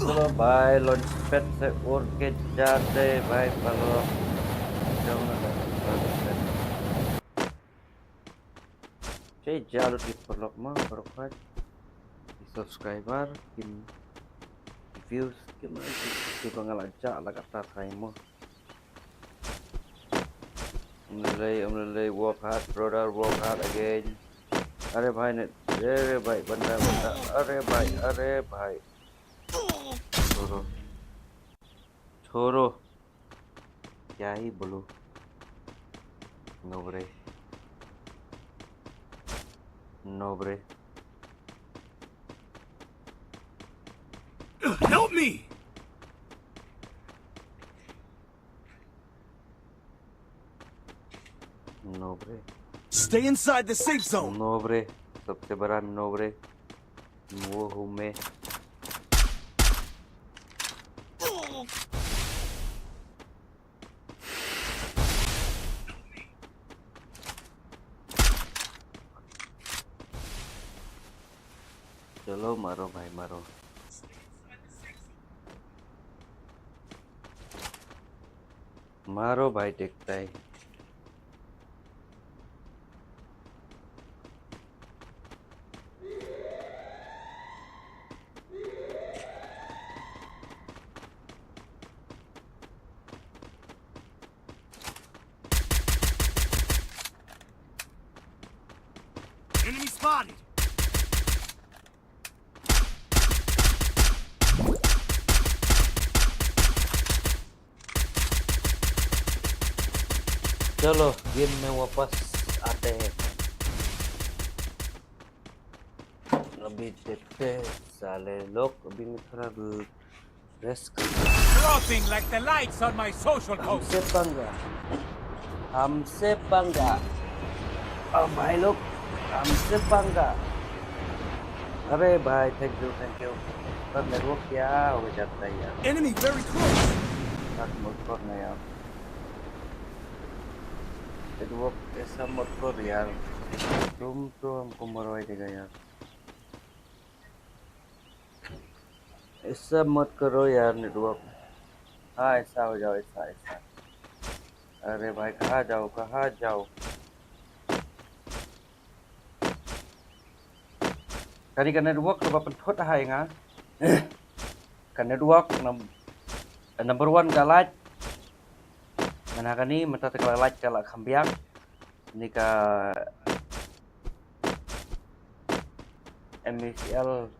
[SPEAKER 1] चलो भाई लॉन्च पैड से उड़ के जाते भाई। kalau saya jalur di vlog mah berkat di subscriber di views gimana sih ngelacak lah kata saya mah mulai work hard brother, work hard again. अरे भाई ने अरे भाई बंदा अरे भाई छोड़ो क्या ही बोलूं। नोबरे
[SPEAKER 5] Help me.
[SPEAKER 1] नोबरे
[SPEAKER 5] Stay inside the safe zone.
[SPEAKER 1] नोबरे सबसे बड़ा नोबरे वो हूँ मैं। चलो मारो भाई मारो। मारो भाई देखता है।
[SPEAKER 5] Enemy spotted.
[SPEAKER 1] चलो गेम में वापस आते हैं। अभी देखते हैं साले लोग। अभी मैं थोड़ा रेस्ट करता हूँ।
[SPEAKER 2] Floating like the lights on my social post.
[SPEAKER 1] हमसे पंगा और भाई लोग हमसे पंगा। अरे भाई थैंक यू पर नेटवर्क क्या हो जाता है यार।
[SPEAKER 5] Enemy very close.
[SPEAKER 1] मत करना यार नेटवर्क ऐसा मत कर यार। तुम तो हमको मरवा देगा यार। ऐसा मत करो यार नेटवर्क। हाँ ऐसा हो जाओ ऐसा। अरे भाई कहाँ जाओ kali ka network ka papentot hai nga ka network number 1 ka like mana kani mata ka like ka la khambiak ni ka MCL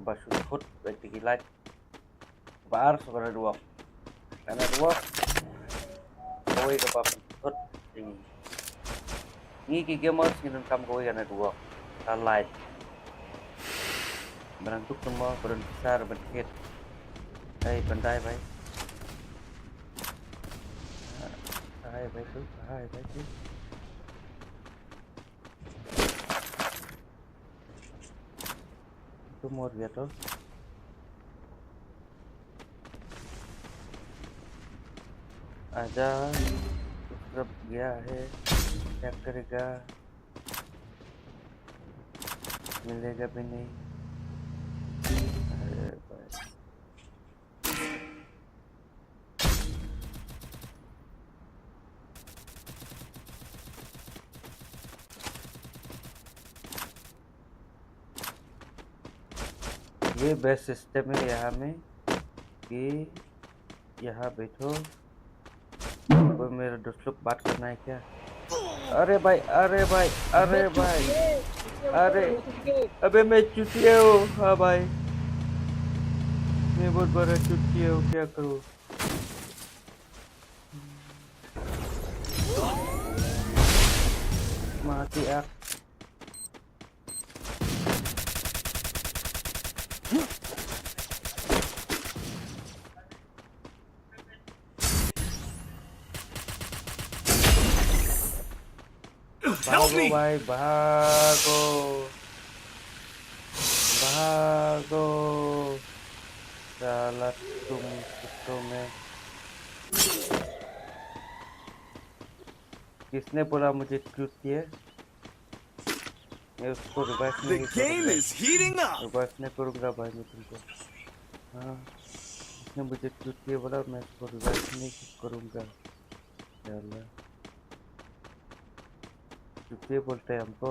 [SPEAKER 1] ba shoot ba tigi like bar so ka network koi ka papentot ni ki gamers ni kam koi ka network ka like Berantuk semua badan besar berhit. Hai pandai भाई tu itu mau lihat tuh ada सब गया है क्या करेगा मिलेगा भी नहीं। ये बेस्ट सिस्टम है यहाँ में कि यहाँ बैठो। कोई मेरे दोस्त लोग बात करना है क्या? अरे भाई, अरे भाई, अरे भाई, अरे अबे मैं चुतिया हूँ। हाँ भाई, मैं बहुत बड़ा चुतिया हूँ, क्या करूँ? mati ak.
[SPEAKER 2] Help
[SPEAKER 1] भागो
[SPEAKER 2] me!
[SPEAKER 1] भाई, भागो भागो। साला तुम कुत्तों में। किसने बोला मुझे चूतिए? मैं उसको रिवाइव
[SPEAKER 5] The
[SPEAKER 1] नहीं
[SPEAKER 5] game
[SPEAKER 1] करूंगा।
[SPEAKER 5] is heating up.
[SPEAKER 1] रिवाइव नहीं करूंगा भाई मैं तुमको। हाँ, उसने मुझे चूतिए बोला, मैं उसको रिवाइव नहीं करूंगा। साला चूतिए बोलते हैं हमको।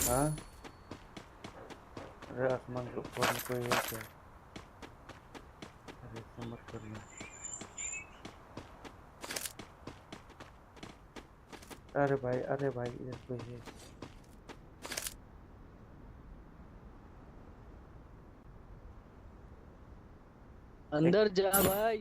[SPEAKER 1] हाँ, अरे आसमान के ऊपर में कोई है क्या? अरे ऐसे मत करना। अरे भाई, अरे भाई, इधर कोई है। एक
[SPEAKER 7] अंदर जा भाई।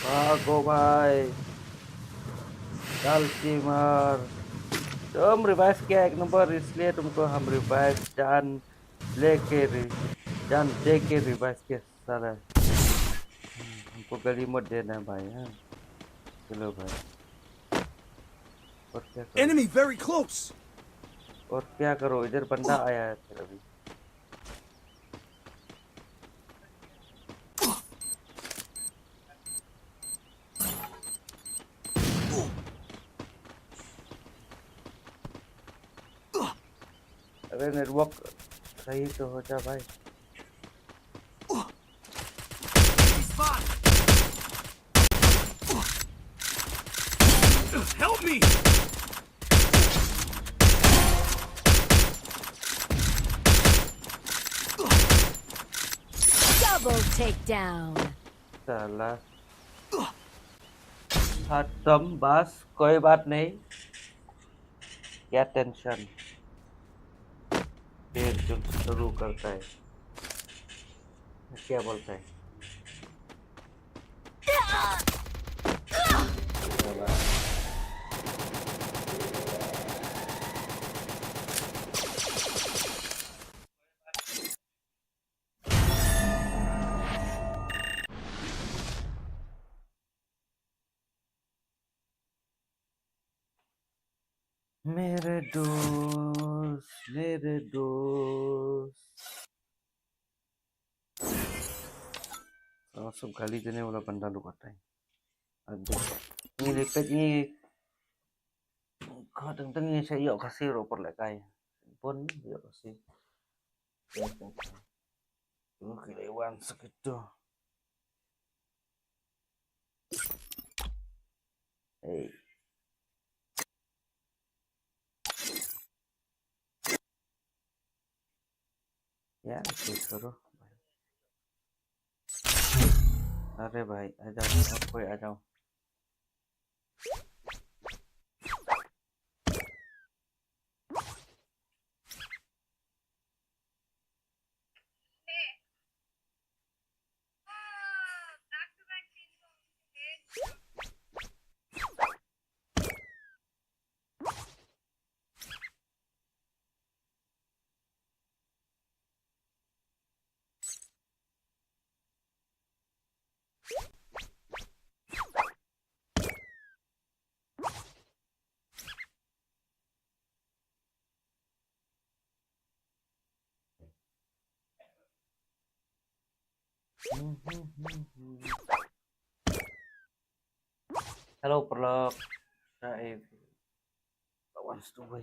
[SPEAKER 1] भागो भाई, डालची मार। तुम रिवाइव किया एक नंबर, इसलिए तुमको हम रिवाइव जान लेके जान दे के रिवाइव के सारा। हमको गली मत देना भाई। हाँ, चलो भाई। और क्या करो?
[SPEAKER 5] Enemy very close.
[SPEAKER 1] और क्या करो? इधर बंदा आया है फिर अभी। अरे नेटवर्क सही तो हो जा भाई।
[SPEAKER 2] Help me!
[SPEAKER 4] Double takedown.
[SPEAKER 1] साला खत्म, बस कोई बात नहीं। क्या टेंशन? फिर जो शुरू करता है, क्या बोलता है? साला मेरे दोस्त, मेरे दोस्त। सब गाली देने वाला बंदा लोग आता है। अब देखो, ini dekatnya kadang-kadang saya yuk kasih roper lek kae. Pun yuk kasih. Kelewatan segitu. Hey, ya suruh. अरे भाई आ जाओ, और कोई आ जाओ। Halo perlok. Saya lawan Stubai.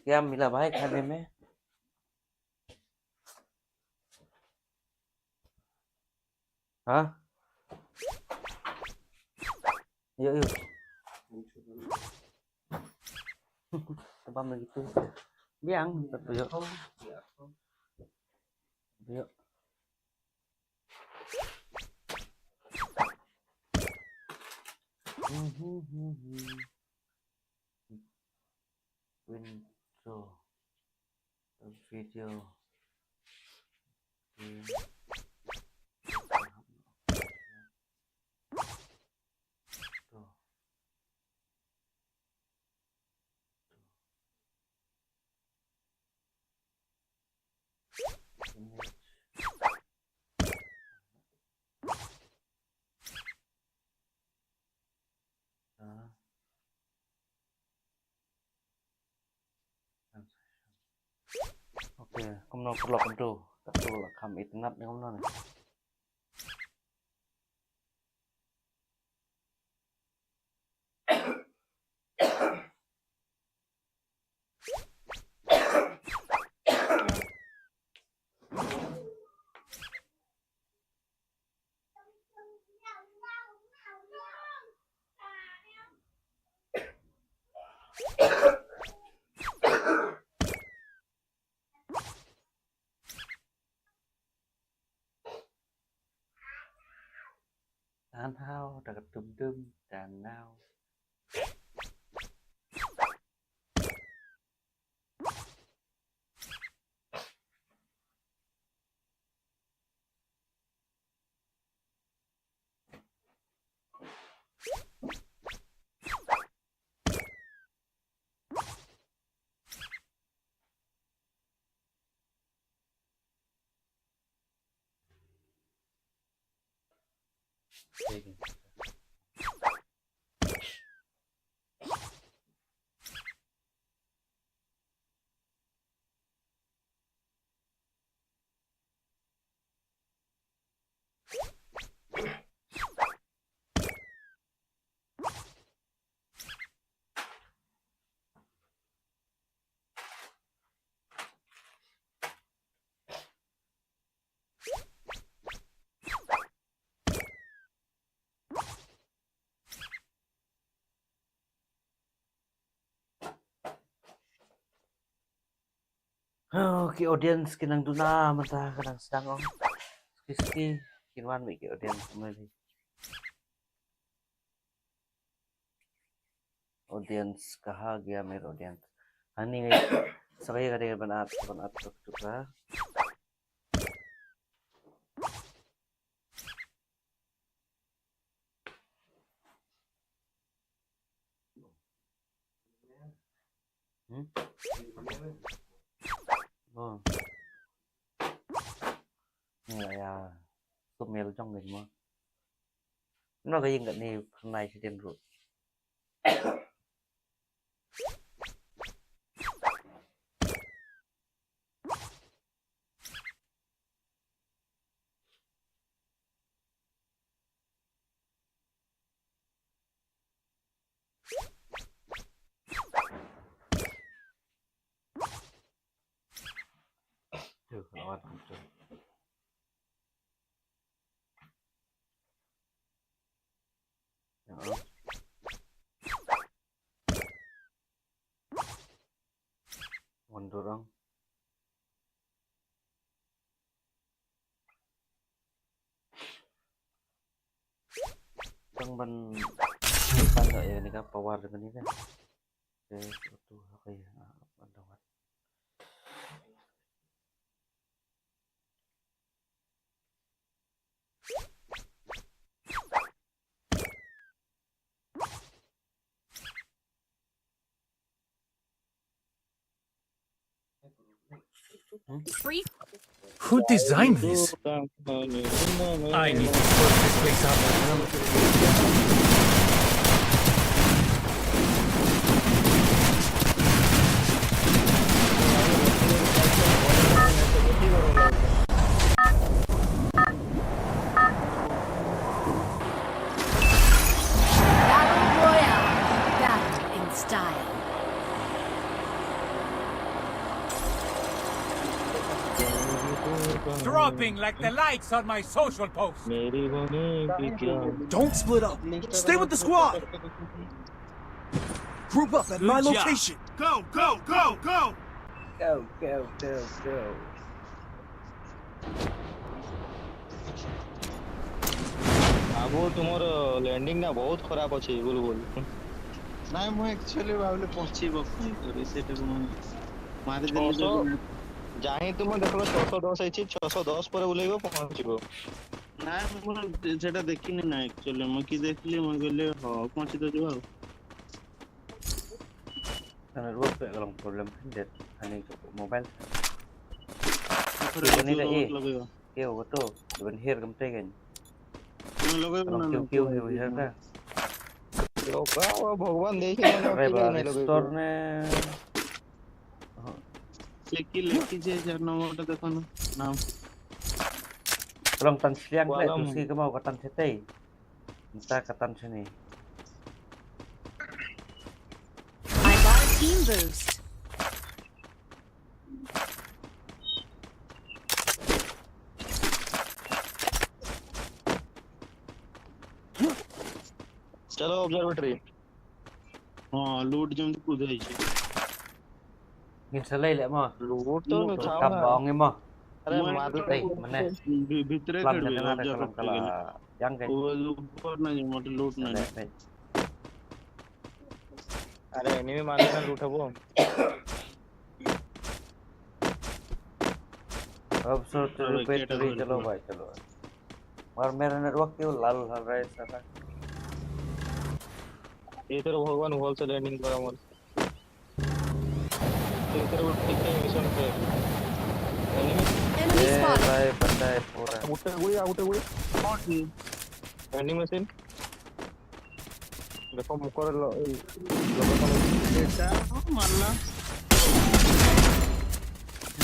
[SPEAKER 1] Game bila baik kan game. Hah? Yuk yuk. Sebab begitu. Biang yuk. Yuk. Intro video. Oke, kamu mau perlu tu, tu kami internet ni kamu ni. Dan hao dah ketum dan now. Oh, ki audience kinang duna mata kadang sedang ong. Ski kinwan mi ki audience kembali. Audience kahagia mer audience. Ani ngai sakay kadang banat juga. Oh. Ni ya email trong người mà. Nó cái gì cái này hôm nay sẽ đến rồi. Được rồi, được. Đó. Mundur dong. Bang ban ban ya ini kan power dengan ini kan. Oke, itu apa ya? Bantuan.
[SPEAKER 4] Free.
[SPEAKER 2] Who designed this? I need to close this place up.
[SPEAKER 4] Battle Royale. Battle in style.
[SPEAKER 2] Dropping like the likes on my social post.
[SPEAKER 5] Don't split up. Stay with the squad. Group up at my location.
[SPEAKER 2] Go, go, go, go!
[SPEAKER 1] Go, go, go, go.
[SPEAKER 7] बाबू तुमर landing ना बहुत खराब अछि बुलबुल
[SPEAKER 8] ନାଇଁ ମୁଁ actually ଭାବିଲି ପହଞ୍ଚିବ phone କରି ସେଇଟାକୁ ମୁଁ ମାରିଦେଲି ଯୋଉ
[SPEAKER 7] जाहि तुम देखलो 610 ହେଇଛି 610 ପରେ ବୁଲେଇବ ପହଞ୍ଚିବ
[SPEAKER 8] ନାଇଁ ମୁଁ ସେଟା ଦେଖିନି ନା ଆକ୍ଚୁଆଲି ମୁଁ କି ଦେଖିଲି ମୁଁ କହିଲି ହଁ ପହଞ୍ଚି ତ ଯିବ ଆଉ
[SPEAKER 1] Network kayak kalau problem pendek, hanya ke mobile.
[SPEAKER 8] ଥରେ
[SPEAKER 1] Ini dah
[SPEAKER 8] ଲଗେଇବ
[SPEAKER 1] kêu betul, even here kemte kan.
[SPEAKER 8] ତମେ ଲଗେଇବ
[SPEAKER 1] Kalau
[SPEAKER 8] ନା
[SPEAKER 1] kêu
[SPEAKER 8] ନା
[SPEAKER 1] kêu here dah.
[SPEAKER 7] लोका भगवान देखे मैंने
[SPEAKER 1] Rai
[SPEAKER 7] अकेले नहीं
[SPEAKER 1] bala
[SPEAKER 7] लगे
[SPEAKER 1] store ne.
[SPEAKER 8] ସେ କି ଲେଖିଛି 4 ନମ୍ବରଟା ଦେଖ ନା ନାମ
[SPEAKER 1] Kalau tan siang kayak
[SPEAKER 7] Walam.
[SPEAKER 1] tu sih kemau katan sete. Entah katan sini.
[SPEAKER 4] I got a team boost.
[SPEAKER 7] चलो ऑब्जर्वेटरी
[SPEAKER 8] ହଁ ଲୁଟ୍ ଯେମିତି କୁଦା ହେଇଛି
[SPEAKER 1] Ngin selai lek mah.
[SPEAKER 7] लूट तो खाओ
[SPEAKER 1] Kam
[SPEAKER 7] ना
[SPEAKER 1] bong ni mah.
[SPEAKER 7] अरे मार
[SPEAKER 1] Đây, mana?
[SPEAKER 8] ଭିତରେ
[SPEAKER 1] Plan
[SPEAKER 8] ଖେଳିବେ
[SPEAKER 1] katana ada
[SPEAKER 8] ଅବଜର୍ଭ
[SPEAKER 1] kalau
[SPEAKER 8] କରିଗଲେ
[SPEAKER 1] yang kayak.
[SPEAKER 8] ଉପର ନାହିଁ ମୋଟେ ଲୁଟ୍ ନାହିଁ
[SPEAKER 1] Lek.
[SPEAKER 7] अरे एनिमी मारले ना लूट हबो
[SPEAKER 1] अब सो
[SPEAKER 8] चलो,
[SPEAKER 1] बैटरी
[SPEAKER 8] क्या
[SPEAKER 1] चलो भाई चलो. और मेरा नेटवर्क क्यों लाल हल रहा है सारा.
[SPEAKER 7] ये तेरे भगवान होल से लैंडिंग करा मोर तेरे वो ठीक है मिशन पे एनिमी
[SPEAKER 4] Enemy
[SPEAKER 1] ये
[SPEAKER 4] spotted.
[SPEAKER 1] भाई बंदा है पूरा.
[SPEAKER 7] आउट गुड़ी एनिमी मशीन देखो मुकर लोकेशन
[SPEAKER 8] ଏଟା ମାରଲା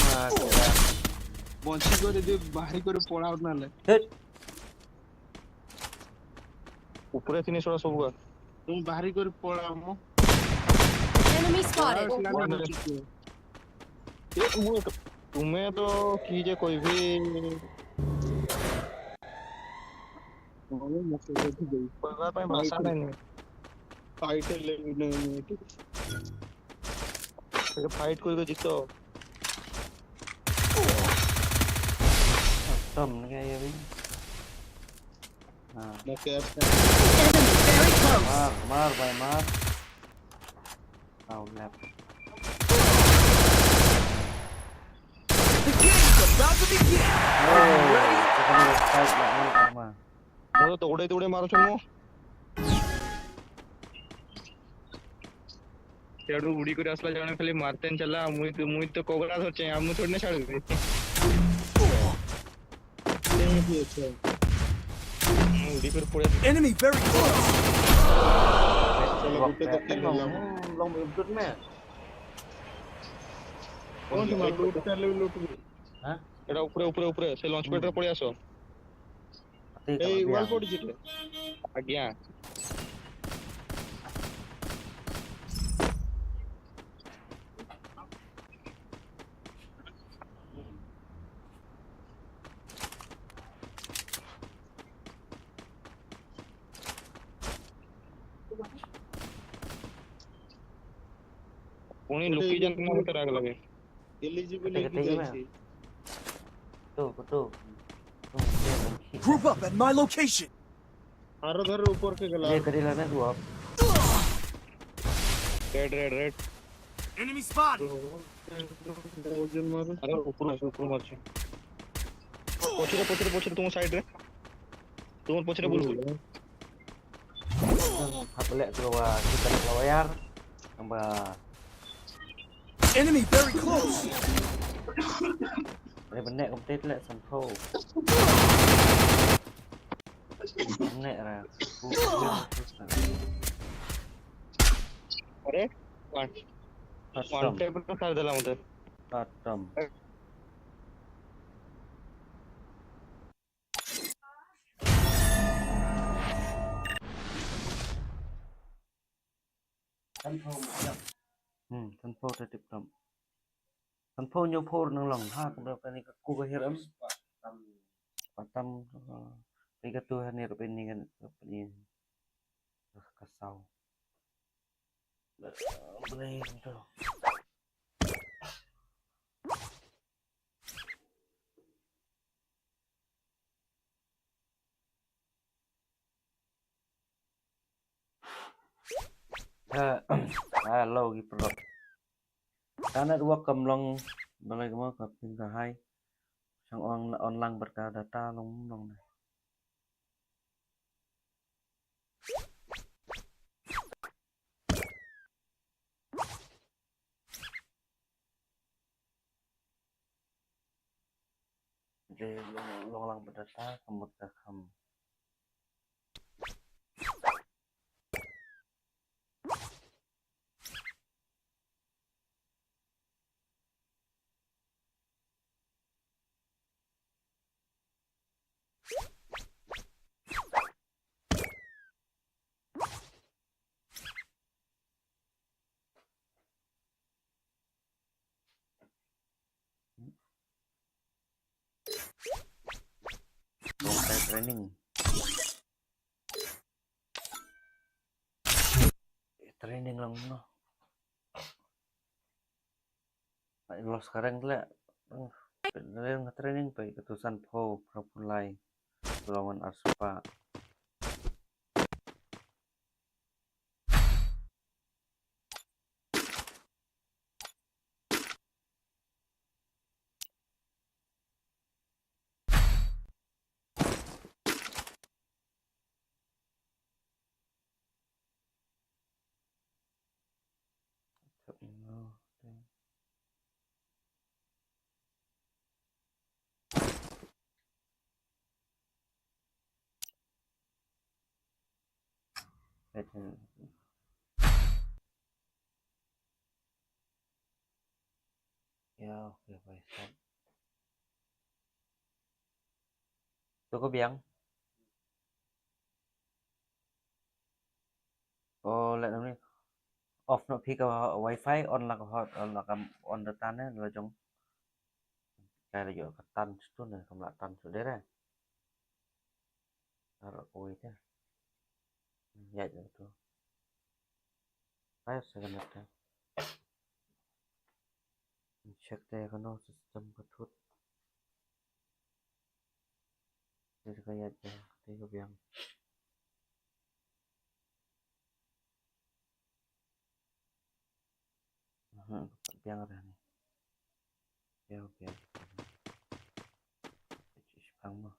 [SPEAKER 1] Nah, kira.
[SPEAKER 8] ବଞ୍ଚି କରି ଯଦି ବାହାରି କରି ପଳାଉ ନହେଲେ
[SPEAKER 1] Hit.
[SPEAKER 7] ऊपर फिनिश वाला सब हुआ
[SPEAKER 8] তুমি ବାହାରି କରି ପଳାଉ ମ
[SPEAKER 4] Enemy spotted.
[SPEAKER 7] ये तुम्हें तो कीजे कोई भी कोई बात नहीं भाषा नहीं
[SPEAKER 8] फाइट ले
[SPEAKER 7] फाइट कोई जीतो
[SPEAKER 1] Tầm cái gì vậy?
[SPEAKER 8] मैं cap
[SPEAKER 4] Enemy very close.
[SPEAKER 1] Mar भाई mar. Oh lap.
[SPEAKER 5] The game's about to begin.
[SPEAKER 1] Fight lại mà.
[SPEAKER 7] ମୁଁ ତ ଦୌଡେ ମାରୁଛୁ ମୁଁ ସେଠୁ ଉଡି କରି ଆସିଲା ଜଣେ ଖାଲି ମାରତେନ୍ ଚାଲା ମୁଇଁ ତ କୋଗରା ଧରଛେ ଆଉ ମୁଁ ଥୋଡି ନା ଛାଡିବି ମୁଁ ଉଡି କରି ପଳେଇ
[SPEAKER 5] Enemy very close.
[SPEAKER 1] Long betul meh.
[SPEAKER 8] कौन सी मार लूट कर ले लूट
[SPEAKER 1] Hah?
[SPEAKER 7] ଏଟା ଉପରେ ସେ ଲଞ୍ଚ ପ୍ୟାଡ୍ ରେ ପଳେଇ ଆସ
[SPEAKER 1] Mati
[SPEAKER 8] ए
[SPEAKER 1] kalau
[SPEAKER 8] वाल
[SPEAKER 1] dia.
[SPEAKER 8] पड़ जिले
[SPEAKER 7] ଆଜ୍ଞା ପୁଣି ଲୁକି ଯାନ୍ତି ନା ମତେ ରାଗ ଲାଗେ
[SPEAKER 8] एलिजिबल
[SPEAKER 1] Kete-kete
[SPEAKER 8] की
[SPEAKER 1] gimana?
[SPEAKER 8] जाई
[SPEAKER 1] Betul.
[SPEAKER 5] Group up at my location.
[SPEAKER 8] आरो धर ऊपर के गला
[SPEAKER 1] Dia tadi lana dua.
[SPEAKER 7] Red
[SPEAKER 5] Enemy spotted.
[SPEAKER 8] ओजन मारो
[SPEAKER 7] अरे ऊपर मारছে ପଛରେ ତୁମ ସାଇଡ୍ ରେ ତୁମ ପଛରେ Bulbul
[SPEAKER 1] Aku lihat tu bahwa kita nak layar. Tambah.
[SPEAKER 5] Enemy very close.
[SPEAKER 1] Ada benek komplit lah sampo. Benek lah.
[SPEAKER 7] अरे वन टाइप का कर देला मते
[SPEAKER 1] Atom. Tanpo tetap tam. Tanpo nyopo nang long ha kemudian ini aku kehiram. Batam Liga tuh hani ini kan ini kasau. Boleh itu. Lâu gitu loh. Karena dua kemlong balai kemau kaping kahai. Sang online berkata long long. Jadi long lang berdata kemut kam. Training. Training lang no. Lo sekarang lah training pa ketusan po propulai lawan Arspa. No. Ya, oke baik. Cukup yang. Oh, let me off no pick wifi on là hot on là on data này là trong cái là giữa cái tan chút này không là tan số đấy này. Taruh oi thế. Ya itu. Ayo second ada. Check the kano system ketut. Jadi kayak aja, tiga biang. Biang ada nih. Ya oke. Bang mah.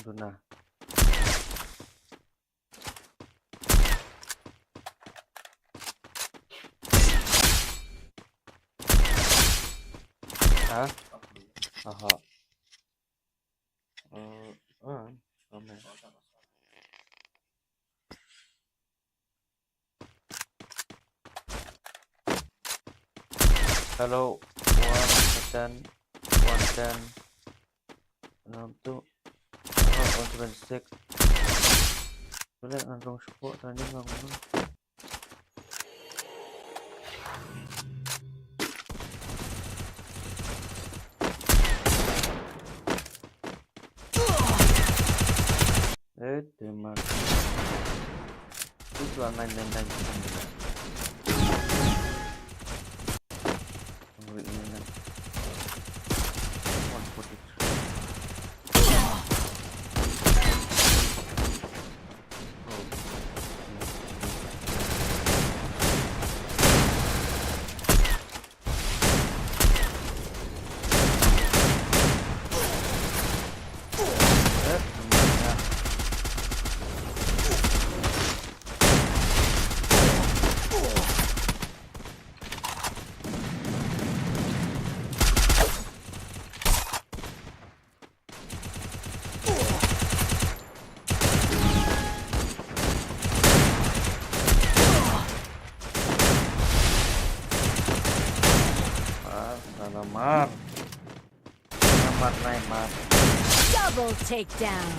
[SPEAKER 1] Duna. Hả? Aha. Comment. Hello, 110, 110, 62, 126. Boleh ngandung support tadi ngomong. Terima. Itu lain dan lain. Ini kan. 143. Neymar. Neymar.
[SPEAKER 4] Double takedown.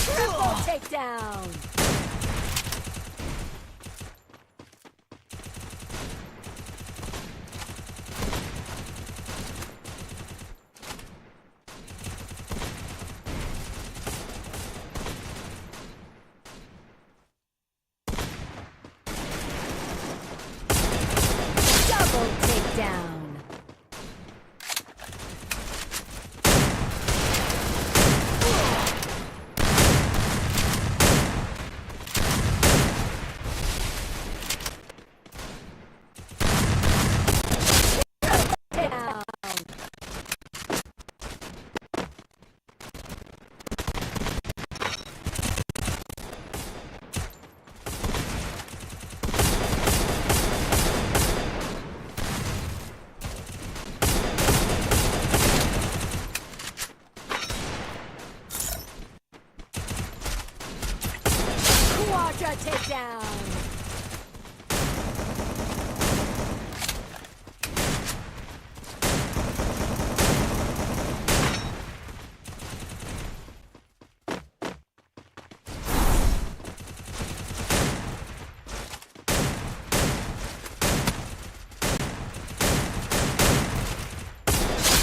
[SPEAKER 4] Triple takedown. Double takedown. Down. Quadra takedown.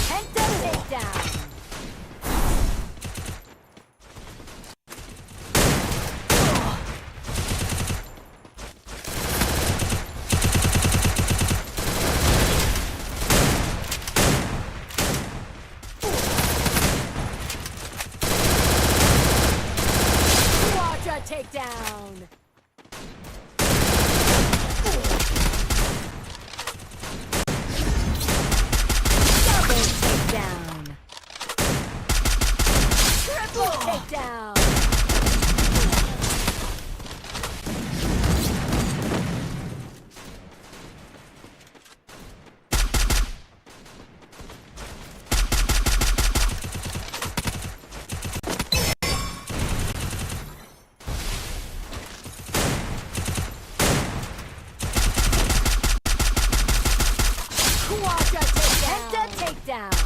[SPEAKER 4] Penta takedown. Quadra takedown. Double takedown. Triple takedown. Quadra takedown. Penta takedown.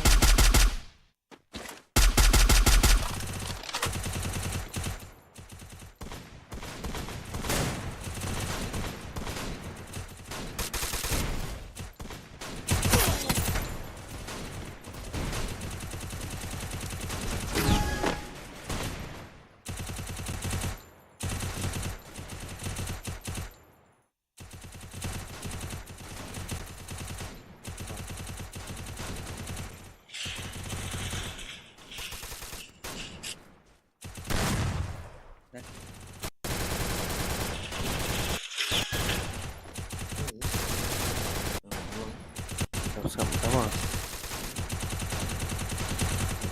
[SPEAKER 1] Terus pertama.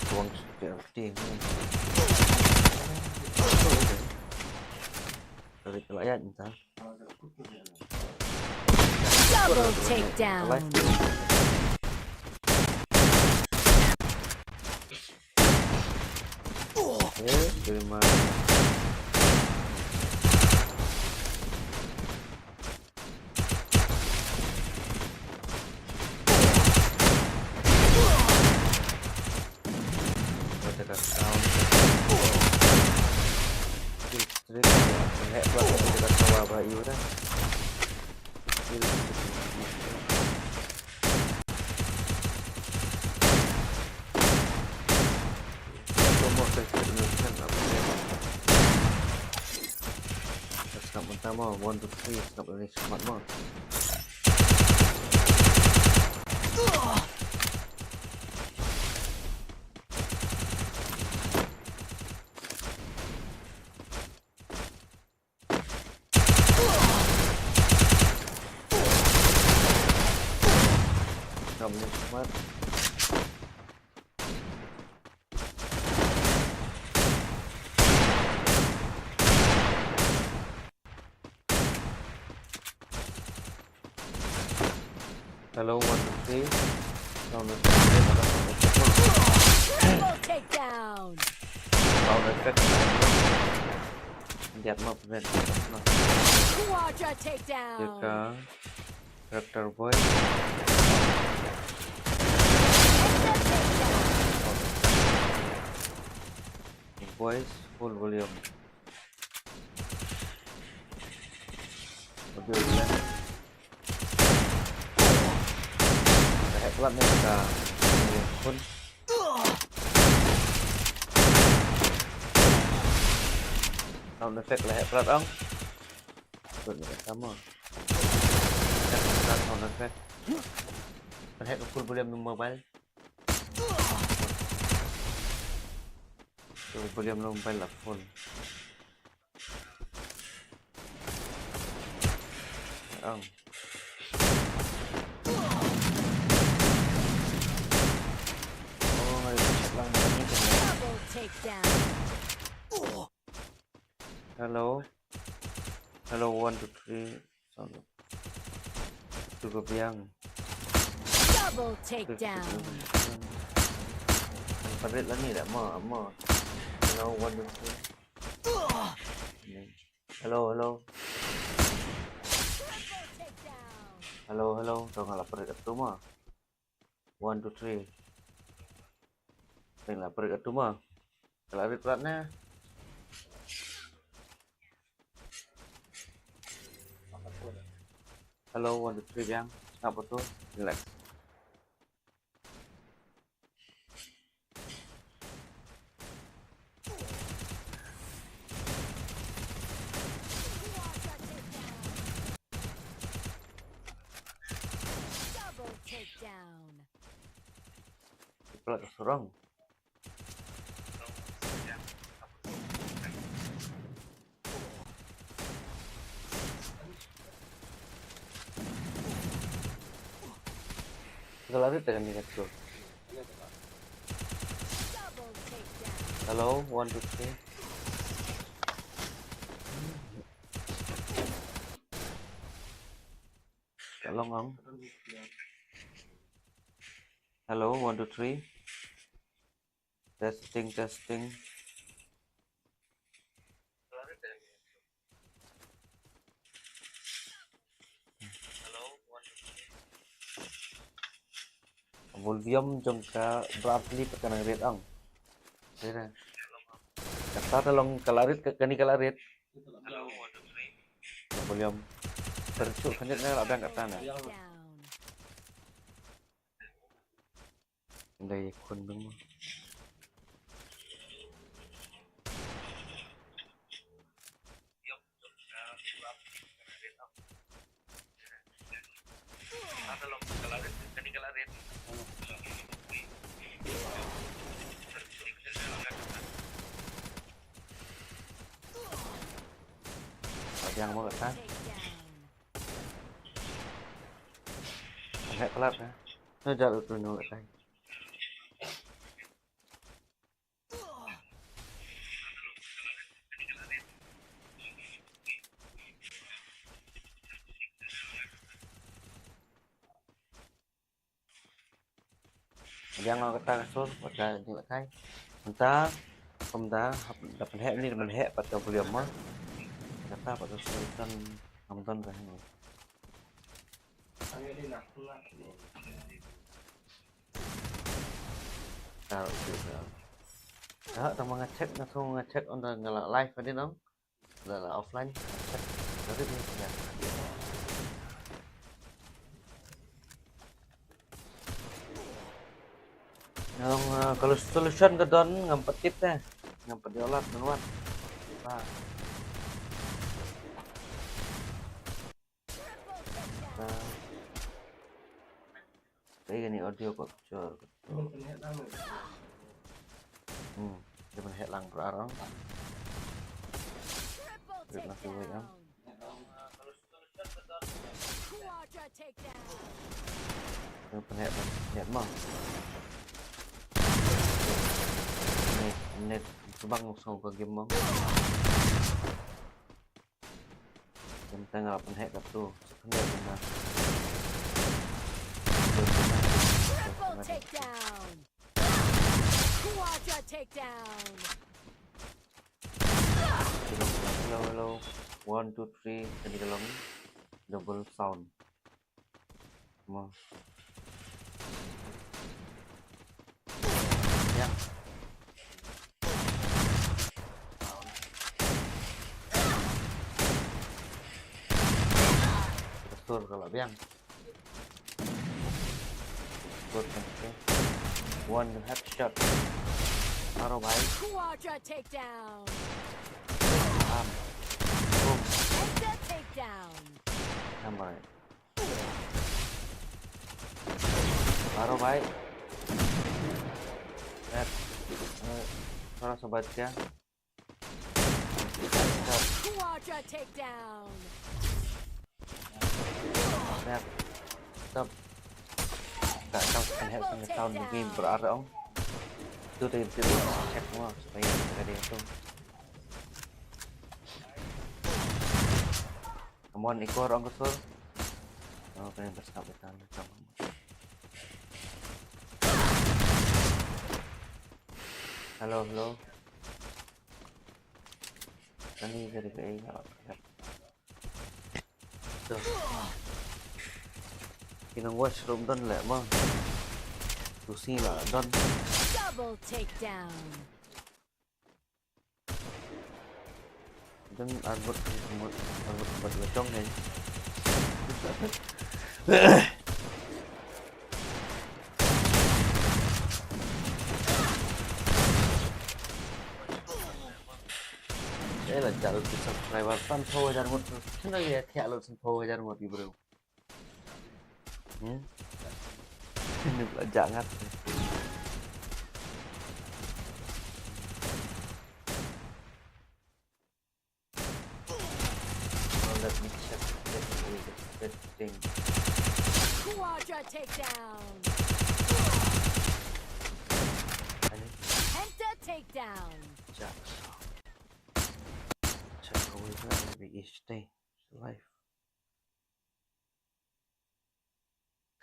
[SPEAKER 1] Tuang seperti ini. Dari kelayat entah.
[SPEAKER 4] Double takedown.
[SPEAKER 1] Terima. Dekat tahun. Listrik hebat dekat sawah bayu dah. Snap pertama 1 to 3 snap dari smart mode. mất. Hello, 1, 2, 3. Sound effect.
[SPEAKER 4] Triple takedown.
[SPEAKER 1] Sound effect. Đẹp mà prevent.
[SPEAKER 4] Quadra takedown.
[SPEAKER 1] Jika character voice.
[SPEAKER 4] Headset takedown.
[SPEAKER 1] Voice full volume. Audio lên. Hãy các bạn nên là full. Sound effect là hệ plat ông. Được rồi, sama. Sound effect. Mình hệ full volume mobile. Volume mobile là full. Ông. Ôi, lang như thế này.
[SPEAKER 4] Double takedown.
[SPEAKER 1] Hello. Hello, 1, 2, 3. Sound. Cukup yang.
[SPEAKER 4] Double takedown.
[SPEAKER 1] Parit lah ni dah ma. Hello, 1, 2, 3. Hello.
[SPEAKER 4] Triple takedown.
[SPEAKER 1] Hello. Kau ngalah parit kat tu ma. 1, 2, 3. Tenglah parit kat tu ma. Kalau ada peratnya. Hello, 1, 2, 3 yang. Apa tu? Relax.
[SPEAKER 4] Double takedown.
[SPEAKER 1] Pelat serang. Kalau ada tekan ni kat tu.
[SPEAKER 4] Double takedown.
[SPEAKER 1] Hello, 1, 2, 3. Tolong om. Hello, 1, 2, 3. Testing. Volume trong ka berapa tekanan rate ang. Saya. Kata tolong kalarit kani kalarit. Volume. Tercuk kanjutnya lah bang kat sana.
[SPEAKER 4] Down.
[SPEAKER 1] Đây khuôn đúng không? Yang mau kat sana.
[SPEAKER 4] Takedown.
[SPEAKER 1] Hãy pelat ha. Nó jatuh tu nol kat sana. Jangan kata kasus pada ni kat sana. Mentah dapat hak ni dapat hak pada volume mah. Kata pada solution nonton dah ni. Tahu juga. Tama ngecek on the live tadi dong. Dah offline. Jadi ni ya. Kalau solution ke don ngampet tip teh. Ngampet diolat menuat. Nah. Ini audio capture. Dia menhead lang berarang.
[SPEAKER 4] Triple
[SPEAKER 1] Masih boleh kan?
[SPEAKER 4] takedown. Quadra takedown.
[SPEAKER 1] Penek net mah. Net terbang langsung ke game mah. Game tengah penek kat tu. Sebenarnya benar.
[SPEAKER 4] Triple takedown. Quadra takedown.
[SPEAKER 1] Hello. 1, 2, 3. Tadi dalam double sound. Mah. Ya. Betul kalau biang. Good. Okay. One headshot. Taruh baik.
[SPEAKER 4] Quadra takedown.
[SPEAKER 1] Boom.
[SPEAKER 4] Penta takedown.
[SPEAKER 1] Sampai. Taruh baik. Net. Taruh sobat ya.
[SPEAKER 4] Quadra takedown.
[SPEAKER 1] Net. Stop. Tak tahu tahun begini berada om. Itu dari itu cek semua supaya ada itu. Kemudian ikut orang kesur. Oh, pengen bersikap betul. Halo. Ini dari PI. Tuh. Kinang watch room don lẹ mah. Tusi lah don.
[SPEAKER 4] Double takedown.
[SPEAKER 1] Don arbut buat becong nih. Đây là trả lời subscriber fan thôi ra một cái này thẻ lời thôi ra một đi bro. Ini pula jangan. Let me check this thing.
[SPEAKER 4] Quadra takedown. Penta takedown.
[SPEAKER 1] Check away that every each day. Life.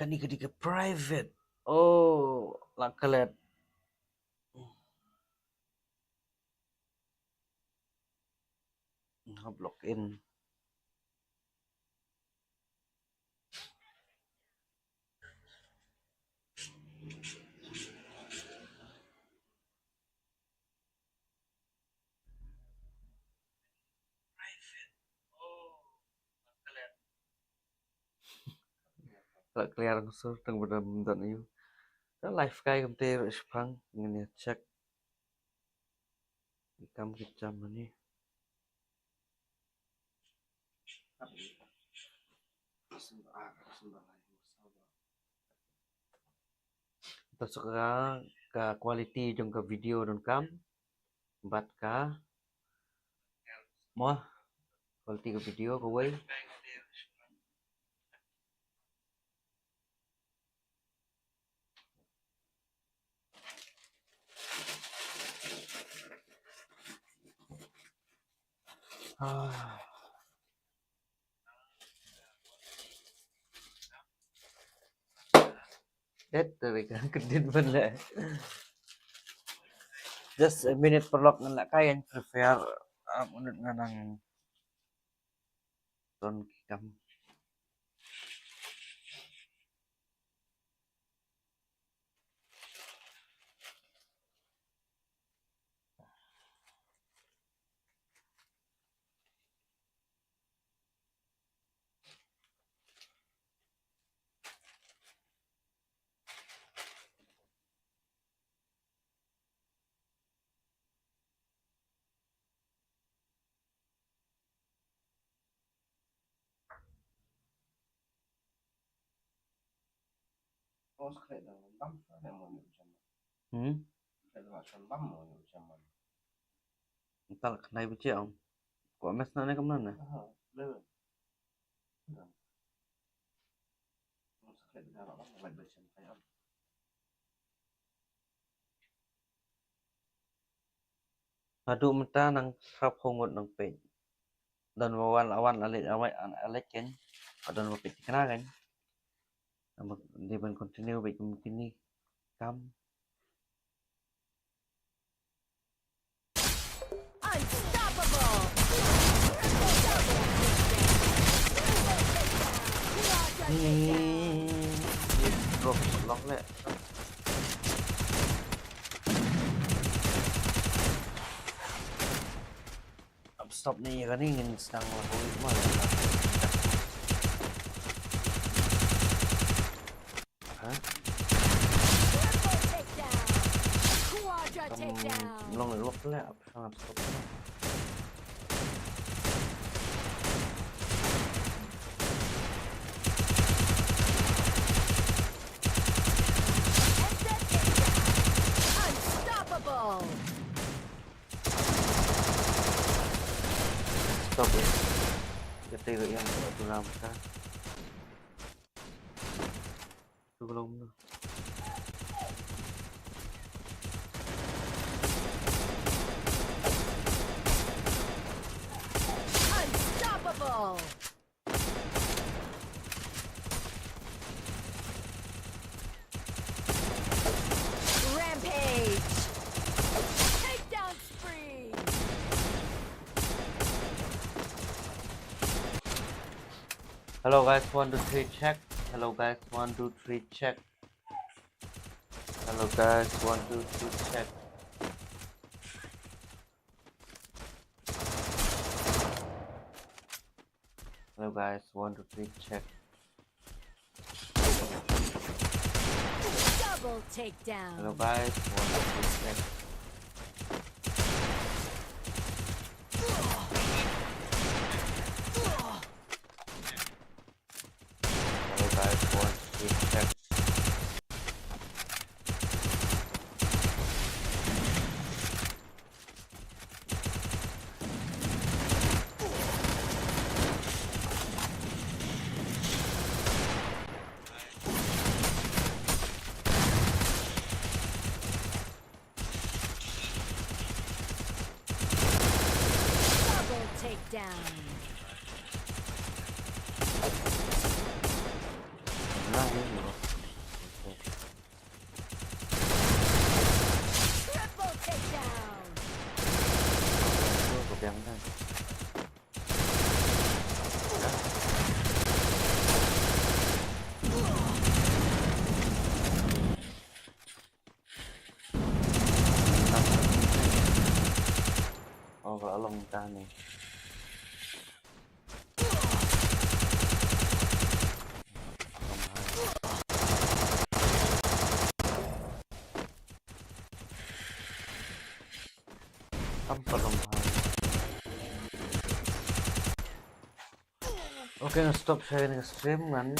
[SPEAKER 1] Kan ke private. Oh, langkalet. Block in. Lại clear số từng một lần tận yêu. Đó live cái công ty rồi phăng nghe check. Cam cái chăm này. Masuk ke quality trong cái video dan cam 4K mau quality cái video của quay Dead dari kan kedin bener. Just a minute perlok ngelak kayan prepare menurut nganang ton kam.
[SPEAKER 6] Oh, sekali dah bam, ada mau ni macam mana? Ada macam bam mau ni macam mana?
[SPEAKER 1] Entar kenai beci om. Kok mes nane ke mana?
[SPEAKER 6] Dah. Sekali dah Mình bị xem phải không?
[SPEAKER 1] Aduh mata nang sarap hungot ng page. Dan mawan awan alit away alit kan. Adon mo page kana kan. Di ban continue page mungkin ni kam.
[SPEAKER 4] Unstoppable! Quadra takedown!
[SPEAKER 1] Drop long le. Stop ni kan ingin sedang lakuin mana. Hah?
[SPEAKER 4] Triple takedown! Quadra takedown!
[SPEAKER 1] Long lock le sangat stop.
[SPEAKER 4] Headset takedown! Unstoppable!
[SPEAKER 1] Stop ya. Ketika yang tu ramka. Tu belum.
[SPEAKER 4] Unstoppable! Rampage! Takedown spree!
[SPEAKER 1] Hello guys, 1 2 3 check. Hello guys, 1 2 3 check. Hello guys, 1 2 3 check. Hello guys, 1 2 3 check.
[SPEAKER 4] Double takedown!
[SPEAKER 1] Hello guys, 1 2 3 check. Hello guys, 1 2 3 check.
[SPEAKER 4] Double takedown!
[SPEAKER 1] Nah, ini loh.
[SPEAKER 4] Triple takedown!
[SPEAKER 1] Itu kebiangkan. Oh, kalau long nih. Tanpa lemah. Oke, stop sharing stream kan.